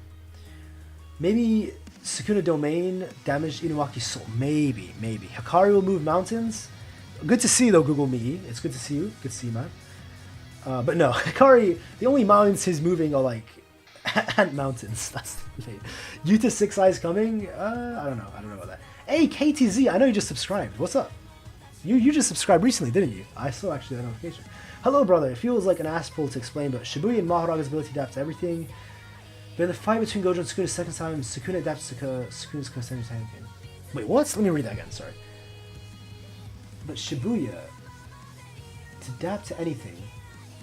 Maybe Sukuna Domain damaged Inumaki's soul. Maybe. Hikari will move mountains. Good to see, though, Google Me. It's good to see you. Good to see you, man. But no, Hikari, the only mountains he's moving are, like, ant mountains. That's late. Yuta 6 Eyes coming? I don't know about that. Hey, KTZ, I know you just subscribed. What's up? You just subscribed recently, didn't you? I saw actually that notification. Hello, brother. It feels like an ass pull to explain, but Shibuya and Maharaga's ability to adapt to everything. But in the fight between Gojo and Sukuna's second time, Sukuna adapts to Sukuna's curse energy to anything. Wait, what? Let me read that again, sorry. But Shibuya, to adapt to anything,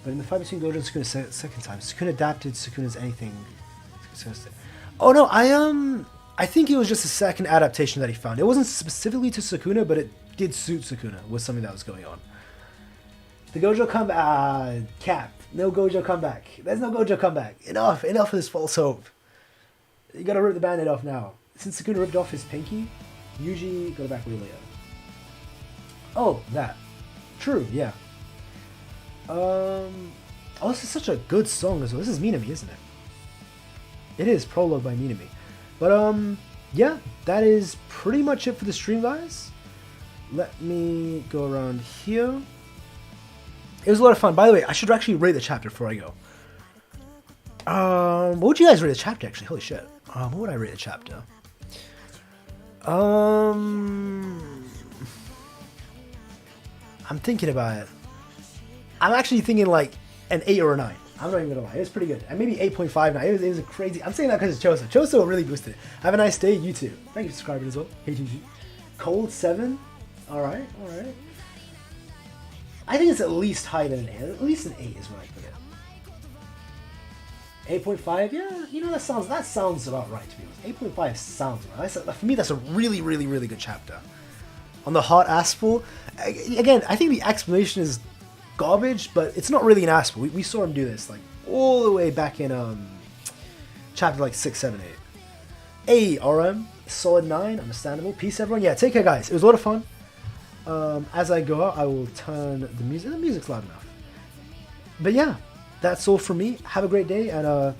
but in the fight between Gojo and Sukuna's second time, Sukuna adapted Sukuna's anything. Oh no, I think it was just a second adaptation that he found. It wasn't specifically to Sukuna, but it did suit Sukuna, was something that was going on. The Gojo comeback, cap. No Gojo comeback. There's no Gojo comeback. Enough of this false hope. You gotta rip the band-aid off now. Since Sukuna ripped off his pinky, Yuji go back way later. Oh, that. True, yeah. Oh, this is such a good song as well. This is Minami, isn't it? It is, Prologue by Minami. But, yeah, that is pretty much it for the stream, guys. Let me go around here. It was a lot of fun. By the way, I should actually rate the chapter before I go. What would you guys rate the chapter, actually? Holy shit. What would I rate the chapter? I'm thinking about it. I'm actually thinking like an 8 or a 9. I'm not even gonna lie. It was pretty good. And maybe 8.5 now. It was a crazy. I'm saying that because it's Choso. Choso really boosted it. Have a nice day. You too. Thank you for subscribing as well. Hey, GG. Cold 7. Alright, alright. I think it's at least higher than an 8. At least an 8 is what I put it. 8.5, yeah, you know, that sounds about right, to be honest. 8.5 sounds right. For me, that's a really, really, really good chapter. On the hot Aspel, again, I think the explanation is garbage, but it's not really an Aspel. We saw him do this, like, all the way back in chapter, like, 6, 7, 8. RM, solid 9, understandable. Peace, everyone. Yeah, take care, guys. It was a lot of fun. As I go out, I will turn the music. The music's loud enough. But yeah. That's all from me. Have a great day, and